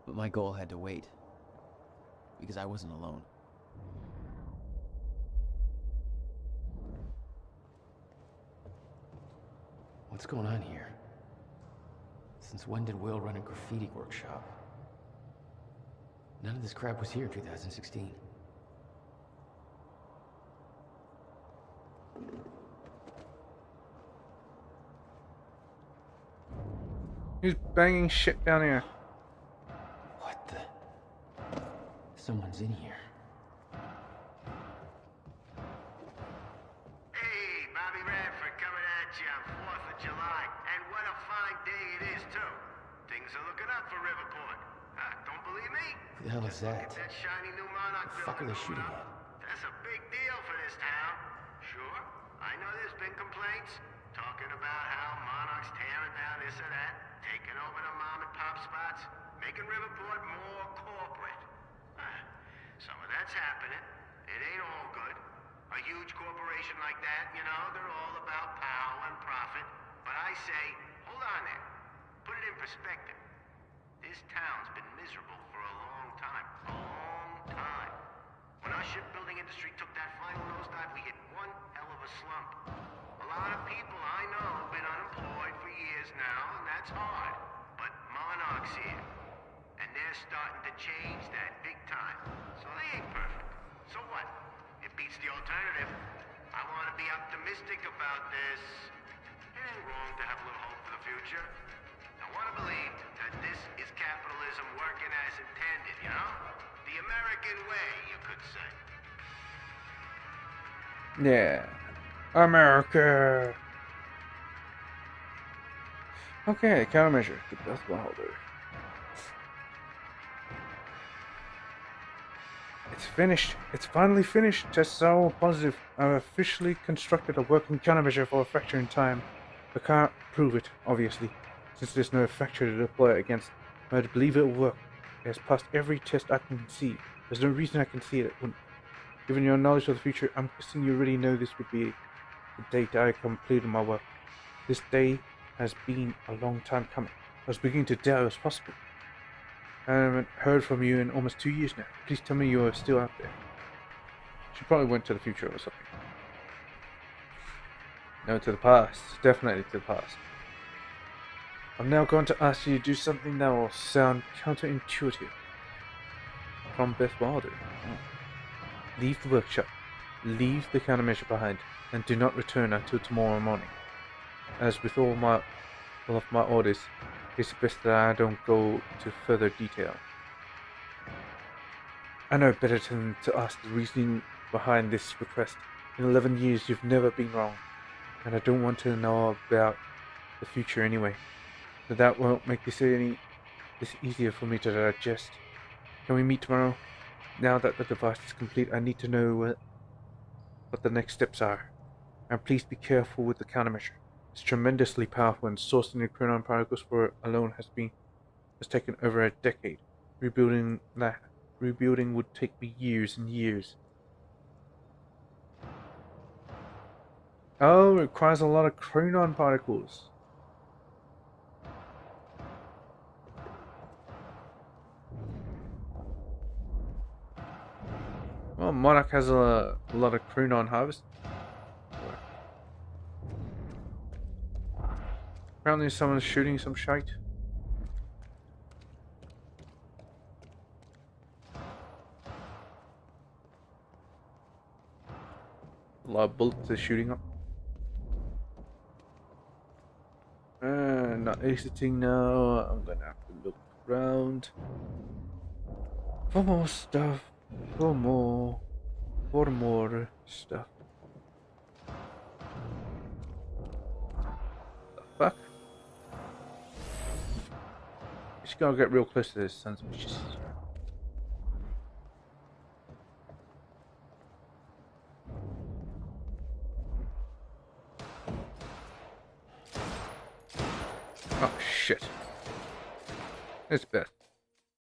But my goal had to wait. Because I wasn't alone. What's going on here? Since when did Will run a graffiti workshop? None of this crap was here in 2016. Who's banging shit down here? What the? Someone's in here. Hey, Bobby Radford coming at you on 4th of July. And what a fine day it is, too. Things are looking up for Riverport. Don't believe me? Who the hell is that? That shiny new Monarch The fuck are building they shooting going at? up. That's a big deal for this town. know there's been complaints. Talking about how Monarch's tearing down this or that, taking over the mom and pop spots, making Riverport more corporate. Some of that's happening. It ain't all good. A huge corporation like that, you know, they're all about power and profit. But I say, hold on there. Put it in perspective. This town's been miserable for a long time. A long time. When our shipbuilding industry took that final nosedive, we hit one hell of a slump. A lot of people I know have been unemployed for years now, and that's hard. But Monarch's here. And they're starting to change that big time. So they ain't perfect. So what? It beats the alternative. I want to be optimistic about this. It ain't wrong to have a little hope for the future. I want to believe that this is capitalism working as intended, you know? The American way, you could say. Yeah. America! Okay, countermeasure. The best beholder. It's finished. It's finally finished. Tests are all positive. I've officially constructed a working countermeasure for a fracture in time. I can't prove it, obviously, since there's no fracture to deploy it against. But I believe it will work. It has passed every test I can see. There's no reason I can see it wouldn't. Given your knowledge of the future, I'm guessing you already know this would be the date I completed my work. This day has been a long time coming. I was beginning to doubt it was possible. I haven't heard from you in almost 2 years now. Please tell me you are still out there. She probably went to the future or something. No, to the past. Definitely to the past. I'm now going to ask you to do something that will sound counterintuitive. From Beth Wilder. Oh. Leave the workshop. Leave the countermeasure behind. And do not return until tomorrow morning. As with all of my orders, it's best that I don't go into further detail. I know better than to ask the reasoning behind this request. In 11 years, you've never been wrong, and I don't want to know about the future anyway. But that won't make this easier for me to digest. Can we meet tomorrow? Now that the device is complete, I need to know what the next steps are. And please be careful with the countermeasure. It's tremendously powerful, and sourcing the chronon particles for it alone has taken over a decade. Rebuilding would take me years and years. Oh, it requires a lot of chronon particles. Well, Monarch has a lot of chronon harvest. Apparently someone's shooting some shite. A lot of bullets are shooting up. Not exiting now. I'm gonna have to look around for more stuff. For more stuff. The fuck? Just gotta get real close to this sons of bitches.